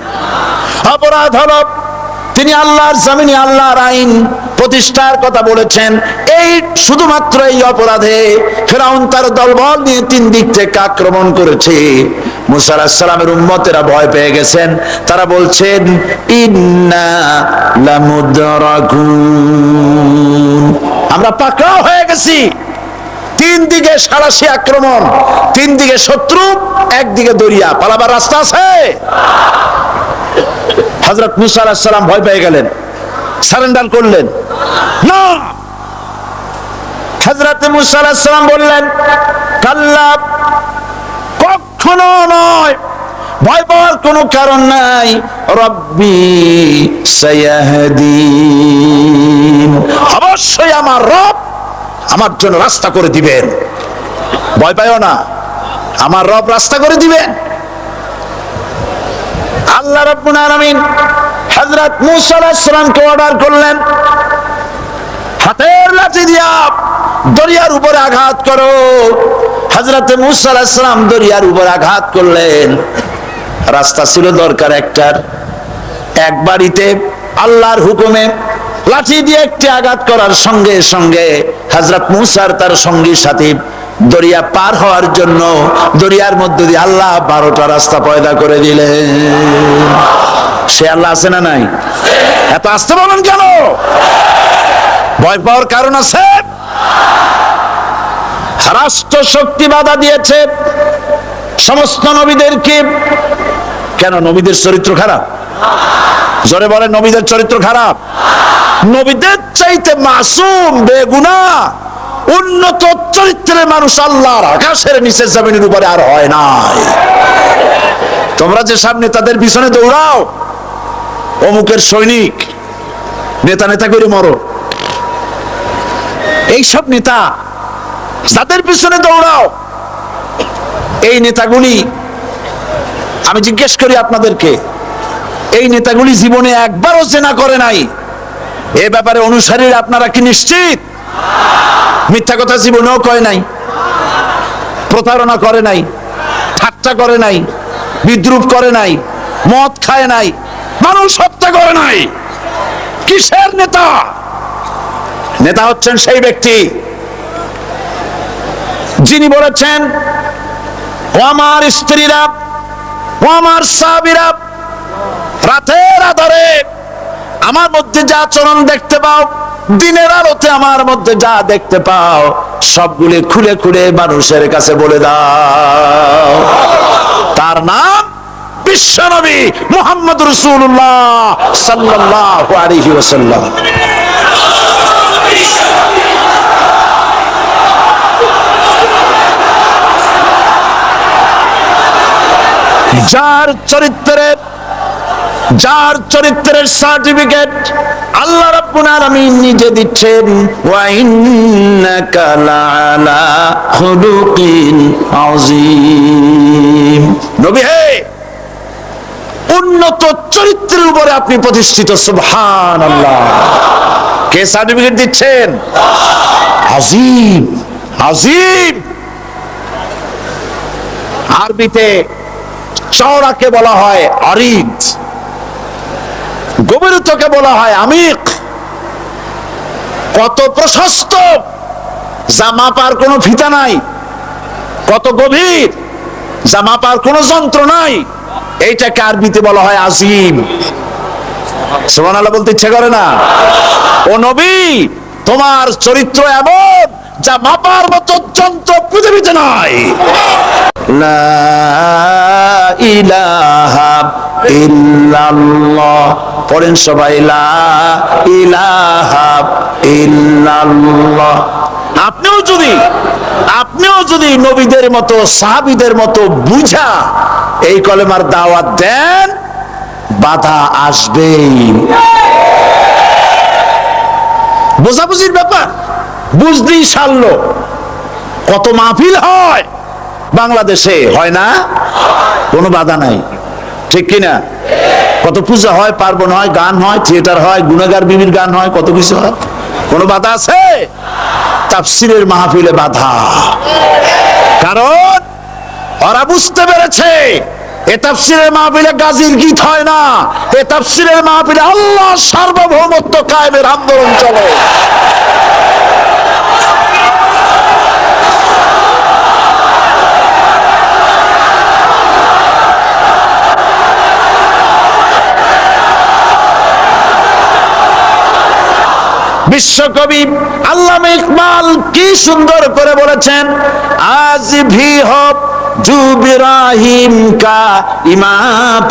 অপরাধ হলো তিনি আল্লাহর জমিনে আল্লাহর আইন প্রতিষ্ঠার কথা বলেছেন। এই শুধুমাত্র এই অপরাধে ফেরাউন তার দলবল নিয়ে 3 দিক থেকে আক্রমণ করেছে। মূসা আলাইহিস সালামের উম্মতেরা ভয় পেয়ে গেছেন। তারা বলছেন ইন্না লামুদরাকুন, আমরা পাকড়াও হয়ে গেছি। 3 দিকে সারাশি আক্রমণ, 3 দিকে শত্রু, একদিকে দরিয়া, পালাবার রাস্তা আছে? হযরত মূসা আলাইহিস সালাম ভয় পেয়ে গেলেন, সারেন্ডার করলেন না। হযরত মূসা আলাইহিস সালাম বললেন কাল্লা, কখনো নয়, ভয় পাওয়ার কোনো কারণ নাই। রব্বি সায়াহদিন, অবশ্যই আমার রব আমার জন্য রাস্তা করে দিবেন। ভয় পাইও না, আমার রব রাস্তা করে দিবেন। আল্লাহ রাব্বুল আলামিন হযরত মূসা আলাইহিস সালামকে অর্ডার করলেন, হাতের লাঠি দিয়া দরিয়ার উপরে আঘাত করো। হযরত মূসা আলাইহিস সালাম দরিয়ার উপর আঘাত করলেন। রাস্তা ছিল দরকার একটার, এক বাড়িতে আল্লাহর হুকুমে লাঠি দিয়ে একটি আঘাত করার সঙ্গে সঙ্গে হযরত মূসার তার সঙ্গী সাথী দরিয়া পার হওয়ার জন্য দরিয়ার মধ্যে দিয়ে আল্লাহ 12টা রাস্তা পয়দা করে দিলেন। সে আল্লাহ আছে না নাই? এত আসতে বলেন কেন? ভয় পাওয়ার কারণ আছে? রাষ্ট্র শক্তি বাধা দিয়েছে সমস্ত নবীদেরকে। কেন? নবীদের চরিত্র খারাপ? জোরে বলেন, নবীদের চরিত্র খারাপ? নবীদের চাইতে মাসুম বেগুনাহ উন্নত চরিত্রের মানুষ আল্লাহর আকাশের নিচে জমিনের উপরে আর হয় নাই। তোমরা যে সব নেতাদের পিছনে দৌড়াও, অমুকের সৈনিক, নেতা নেতা করে মরো, এইসব নেতা যাদের পিছনে দৌড়াও, এই নেতাগুলি, আমি জিজ্ঞেস করি আপনাদেরকে, এই নেতাগুলি জীবনে একবারও জেনা করে নাই? এ ব্যাপারে অনুসারীরা আপনারা কি নিশ্চিত? মিথ্যা কথা জীবনেও কয় নাই, প্রতারণা করে নাই, ঠাট্টা করে নাই, বিদ্রুপ করে নাই, মদ খায় নাই, মানুষ হত্যা করে নাই। কিসের নেতা? নেতা হচ্ছেন সেই ব্যক্তি যিনি বলেছেন, ও আমার স্ত্রীরা, ও আমার সাহাবীরা, রাতের আধারে আমার মধ্যে যা আচরণ দেখতে পাও, দিনের আলোতে আমার মধ্যে যা দেখতে পাও, সবগুলি খুলে খুলে মানুষের কাছে বলে দাও। তার নাম বিশ্বনবী মুহাম্মদ রাসূলুল্লাহ সাল্লাল্লাহু আলাইহি ওয়াসাল্লাম। যার চরিত্রের সার্টিফিকেট আল্লাহ রাব্বুল আলামিন নিজে দিচ্ছেন, ওয়া ইন্নাকা লাআলা খুলুকিন আযীম। নবী হে, উন্নত চরিত্রের উপরে আপনি প্রতিষ্ঠিত। সুবহানাল্লাহ। কে সার্টিফিকেট দিচ্ছেন? আযীম, আযীম। আরবিতে চওড়াকে বলা হয় আরিদ, গভীরতাকে বলা হয় আমিক। কত প্রশস্ত, যা মাপার কোনো ফিতা নাই। কত গভীর, যা মাপার কোনো যন্ত্র নাই। এইটাকে আরবিতে বলা হয় আজিম। সুবহানাল্লাহ বলতে ইচ্ছে করে না? ও নবী, তোমার চরিত্র এমন যা মাপার মতো যন্ত্র পৃথিবীতে নাই। লা ইলাহা ইল্লাল্লাহ। পড়েন সবাই, লা ইলাহা ইল্লাল্লাহ। আপনিও যদি নবীদের মতো, সাহাবীদের মতো বুঝা এই কলেমার দাওয়াত দেন, বাধা আসবেই। বোঝাবুঝির ব্যাপার, বুঝতেই সারলো। কত মাহফিল হয় বাংলাদেশে, হয় না? কোনো বাধা নাই। ঠিক কিনা? কত পূজা হয়, পার্বণ হয়, গান হয়, থিয়েটার হয়, গুনাগার বিবির গান হয়, কত কিছু হয়। কোনো বাধা আছে? তাফসীরের মাহফিলে বাধা। কারণ ওরা বুঝতে পেরেছে এ তাফসীরের মাহফিলে গাজীর গীত হয় না, এ তাফসীরের মাহফিলে আল্লাহর সার্বভৌমত্ব কায়েমের আন্দোলন চলে। বিশ্বকবি আল্লামা ইকবাল কি সুন্দর করে বলেছেন, আজ ভি হো জু ইব্রাহিম কা ইমা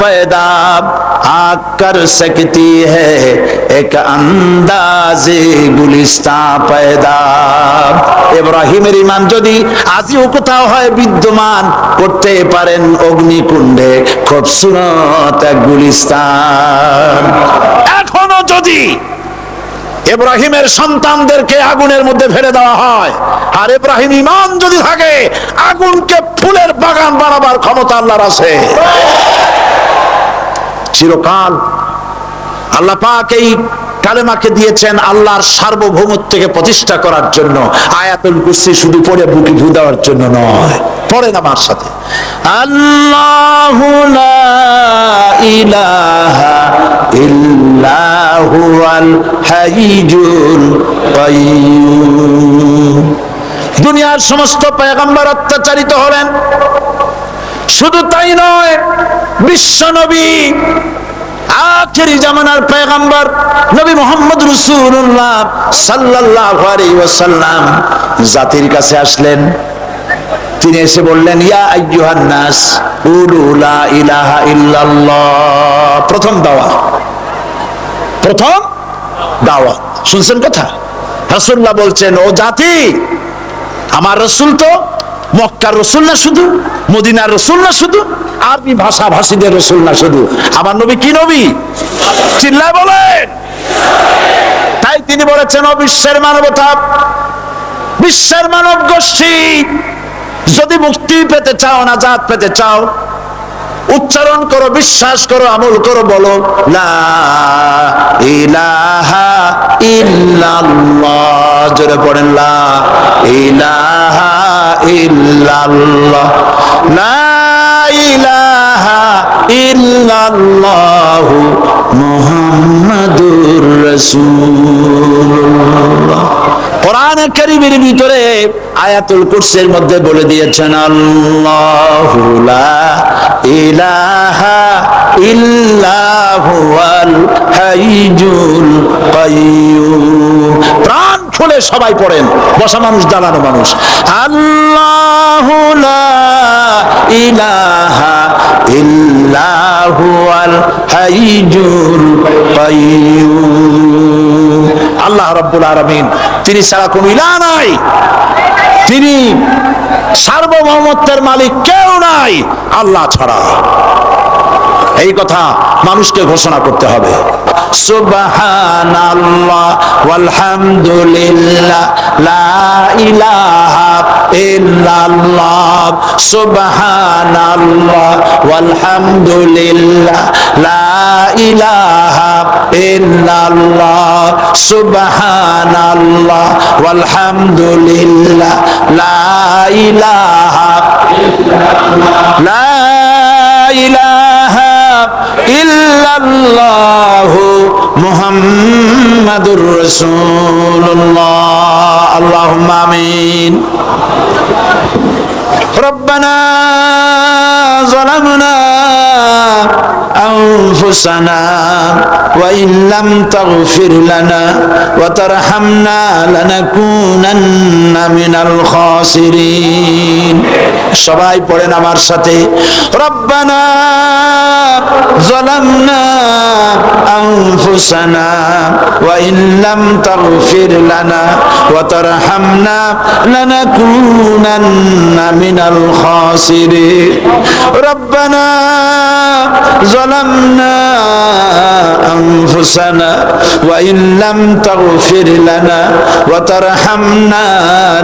पैदा आकर सकती है एक अंदाज़े गुलिस्तां पैदा। ইব্রাহিমের ঈমান যদি আজিও কোথাও হয় বিদ্যমান, করতে পারেন অগ্নিকুণ্ডে খুবসুরত এক গুলিস্তান। এখনো যদি ইব্রাহিমের সন্তানদেরকে আগুনের মধ্যে ফেলে দেওয়া হয়, আর ইব্রাহিম ঈমান যদি থাকে, আগুনকে ফুলের বাগান বানাবার ক্ষমতা আল্লাহর আছে। চিরকাল আল্লাহ পাক এই কালেমাকে দিয়েছেন আল্লাহর সার্বভৌমত্বকে প্রতিষ্ঠা করার জন্য। আয়াতুল কুরসি শুধু পড়ে বুকে ভু দেওয়ার জন্য নয়। পড়েন আমার সাথে, আল্লাহু লা ইলাহা ইল্লা হুয়াল হাইয়ুল কাইয়্যুম। দুনিয়ার সমস্ত পয়গম্বর অত্যাচারিত হলেন, শুধু তাই নয়, বিশ্ব নবী আখেরি জামানার পয়গম্বর নবী মুহাম্মদ রাসূলুল্লাহ সাল্লাল্লাহু আলাইহি ওয়াসাল্লাম জাতির কাছে আসলেন। তিনি এসে বললেন, ইয়া আইয়ুহান নাস কুলু লা ইলাহা ইল্লাল্লাহ। প্রথম দাওয়াত। শুনছেন কথা? রাসূলুল্লাহ বলছেন, ও জাতি, আমার রাসূল তো মক্কার রাসূল না শুধু, মদিনার রাসূল না শুধু, আরবি ভাষা ভাষীদের রাসূল না শুধু, আমার নবী কি নবী? চিল্লায় বলেন। তাই তিনি বলেছেন, ও বিশ্বের মানবতা, বিশ্বের মানব গোষ্ঠী, যদি মুক্তি পেতে চাও, নাজাত পেতে চাও, উচ্চারণ করো, বিশ্বাস করো, আমল করো, বলো লা ইলাহা ইল্লাল্লাহ। জোরে পড়েন, লা ইলাহা ইল্লাল্লাহ, লা ইলাহা ইল্লাল্লাহ মুহাম্মাদুর রাসূলুল্লাহ। কোরআনে কারীমের ভিতরে আয়াতুল কুরসির মধ্যে বলে দিয়েছেন, আল্লাহু লা ইলাহা ইল্লা হুয়াল হাইয়ুল কাইয়্যুম। প্রাণ খুলে সবাই পড়েন, বসা মানুষ, দাঁড়ানো মানুষ, আল্লাহু লা ইলাহা ইল্লা হুয়াল হাইয়ুল কাইয়্যুম। আল্লাহ রাব্বুল আলামিন, তিনি ছাড়া কোনো ইলাহ নাই, তিনি সার্বভৌমত্বের মালিক, কেউ নাই আল্লাহ ছাড়া। এই কথা মানুষকে ঘোষণা করতে হবে। সুবহানাল্লাহ ওয়ালহামদুলিল্লাহ লা ইলাহা ইল্লাল্লাহ। সুবহানাল্লাহ ওয়ালহামদুলিল্লাহ লা ইলাহা ইল্লাল্লাহ। সুবহানাল্লাহ ওয়ালহামদুলিল্লাহ লা ইলাহা ইল্লাল্লাহু মুহাম্মাদুর রাসূলুল্লাহ। আল্লাহুম্মা আমিন। রব্বানা যালামনা أنفسنا وإن لم تغفر لنا وترحمنا لنكونن من الخاسرين। সবাই পড়েন আমার সাথে, রব্বানা যালামনা আনফুসানা ওয়া ইন লাম তাগফির লানা ওয়া তারহামনা লানাকুনান্না মিনাল খাসিরিন। রব্বানা ظلمنا أنفسنا وإن لم تغفر لنا وترحمنا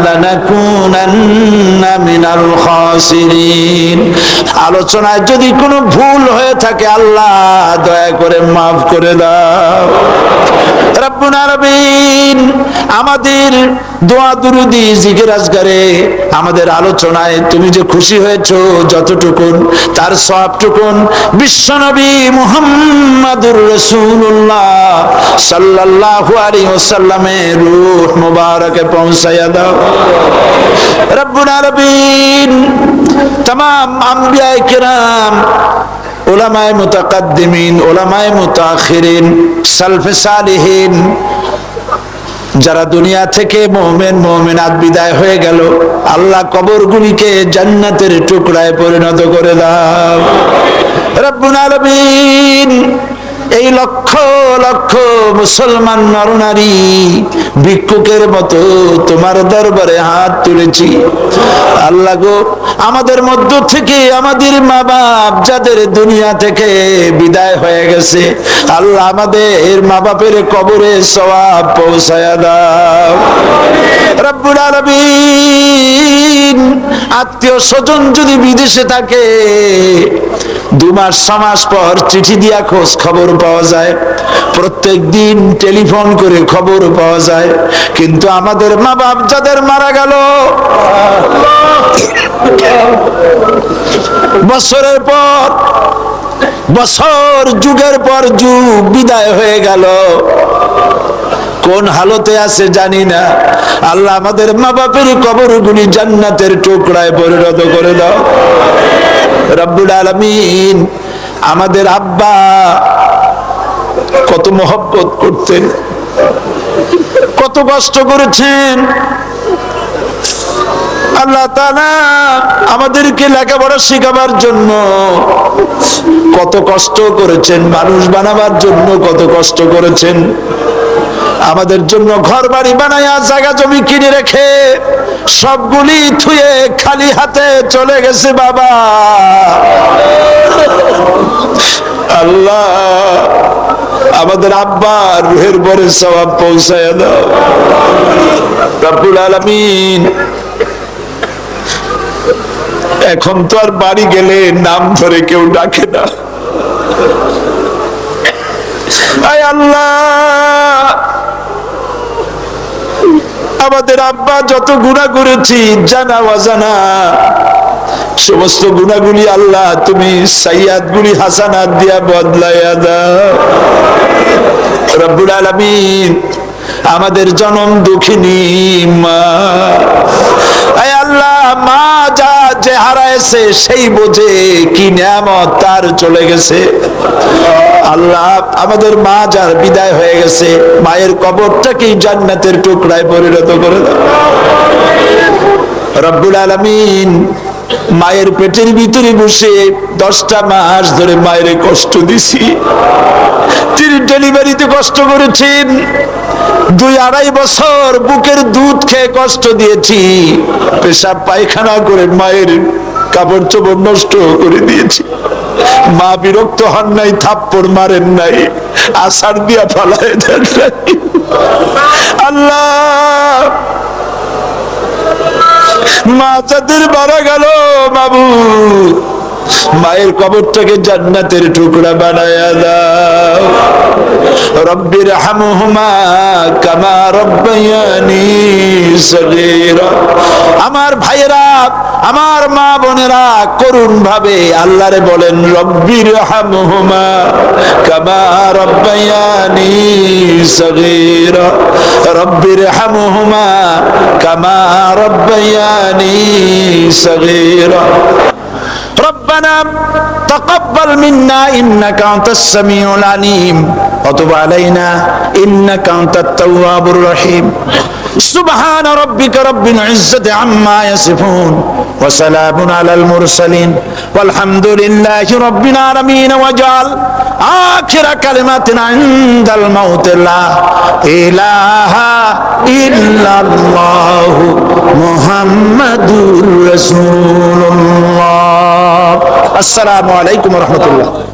لنكونن من الخاسرين আলোচনায় যদি কোনো ভুল হয়ে থাকে আল্লাহ দয়া করে মাফ করে দাও রব্বুল আলামিন আমাদের দোয়া দুরুদি জিকির আজকারে আমাদের আলোচনায় তুমি যে খুশি হয়েছো যতটুকুন তার সবটুকুন বিশ্বনবী মুহাম্মাদুর রাসূলুল্লাহ সাল্লাল্লাহু আলাইহি ওয়াসাল্লামের রূহ মুবারকে পৌঁছায়া দাও রব্বুল আলামিন तमाम अंबियाए किराम उलमाए मुतकद्दिमीन उलमाए मुताखिरीन सलफे सालिहीन যারা দুনিয়া থেকে মুমিন মুমিনাত বিদায় হয়ে গেল আল্লাহ কবরগুলিকে জান্নাতের টুকরায় পরিণত করে দাও রব্বুল আলামিন এই লক্ষ লক্ষ মুসলমান নরনারী ভিক্ষুকের মতো তোমার দরবারে হাত তুলেছি আল্লাহ গো আমাদের মধ্য থেকে আমাদের মা বাপ যাদের দুনিয়া থেকে বিদায় হয়ে গেছে আল্লাহ আমাদের মা বাপের কবরে সওয়াব পৌঁছায়া দাও রব্বুল আলামিন আত্মীয় স্বজন যদি বিদেশে থাকে 2 মাস 6 মাস পর চিঠি দিয়া খোঁজ খবর পাওয়া যায় প্রত্যেক দিন টেলিফোন করে খবর পাওয়া যায় কিন্তু আমাদের মা বাপ যাদের মারা গেল বছরের পর বছর যুগের পর যুগ বিদায় হয়ে গেল কোন হালতে আছে জানি না আল্লাহ আমাদের মা বাপের কবরগুলি জান্নাতের টুকরায় পরিণত করে দাও রব্বুল আলামিন আমাদের আব্বা কত মহব্বত করতেন কত কষ্ট করেছেন আল্লাহ তাআলা আমাদেরকে লেখাপড়া শেখাবার জন্য কত কষ্ট করেছেন মানুষ বানাবার জন্য কত কষ্ট করেছেন আমাদের জন্য ঘর বাড়ি বানায়া জায়গা জমি কিনে রেখে সবগুলি থুয়ে খালি হাতে চলে গেছে বাবা আল্লাহ আমাদের আব্বা রুহের পরে সওয়াব পৌঁছায়া দাও রব্বুল আলামিন এখন তো আর বাড়ি গেলে নাম ধরে কেউ ডাকে না আয় আল্লাহ আমাদের আব্বা যত গুনাহ করেছি জানা অজানা সমস্ত গুনাহগুলি আল্লাহ তুমি সাইয়্যাতগুলি হাসানাত দিয়া বদলায়া দাও রব্বুল আলামিন আমাদের জনম দুঃখিনী মা আয় আল্লাহ মা যা যে হারাইছে সেই বোঝে কি নিয়ামত তার চলে গেছে আল্লাহ আমাদের মা যার বিদায় হয়ে গেছে মায়ের কবরটাকে জান্নাতের টুকরায় পরিণত করে দাও রব্বুল আলামিন মায়ের পেটের ভিতরে বসে 10টা মাস ধরে মায়ের কষ্ট দিছি তিনি ডেলিভারিতে কষ্ট করেছেন 2-2.5 বছর বুকের দুধ খেয়ে কষ্ট দিয়েছি পেশাব পায়খানা করে মায়ের কাপড় চোপড় নষ্ট করে দিয়েছি মা বিরক্ত হন নাই থাপ্পড় মারেন নাই আছাড় দিয়া ফালায় দেন নাই আল্লাহ মা যাদের মারা গেল মাবুদ মায়ের কবরটাকে জান্নাতের টুকরা বানায়া দাও রব্বির হামহুমা কামা রব্বায়ানি সগীরা আমার ভাইয়েরা আমার মা বোনেরা করুণ ভাবে আল্লাহরে বলেন রব্বির হামহুমা কামা রব্বায়ানি সগীরা রব্বির হামহুমা কামা রব্বায়ানি সগীরা ربنا تقبل منا إنك أنت السميع العليم وتب علينا إنك أنت التواب الرحيم سبحان ربك رب العزة عما يصفون وسلام على المرسلين والحمد لله رب العالمين وجعل آخر كلماتنا عند الموت لا إله إلا الله محمد رسول الله السلام عليكم ورحمة الله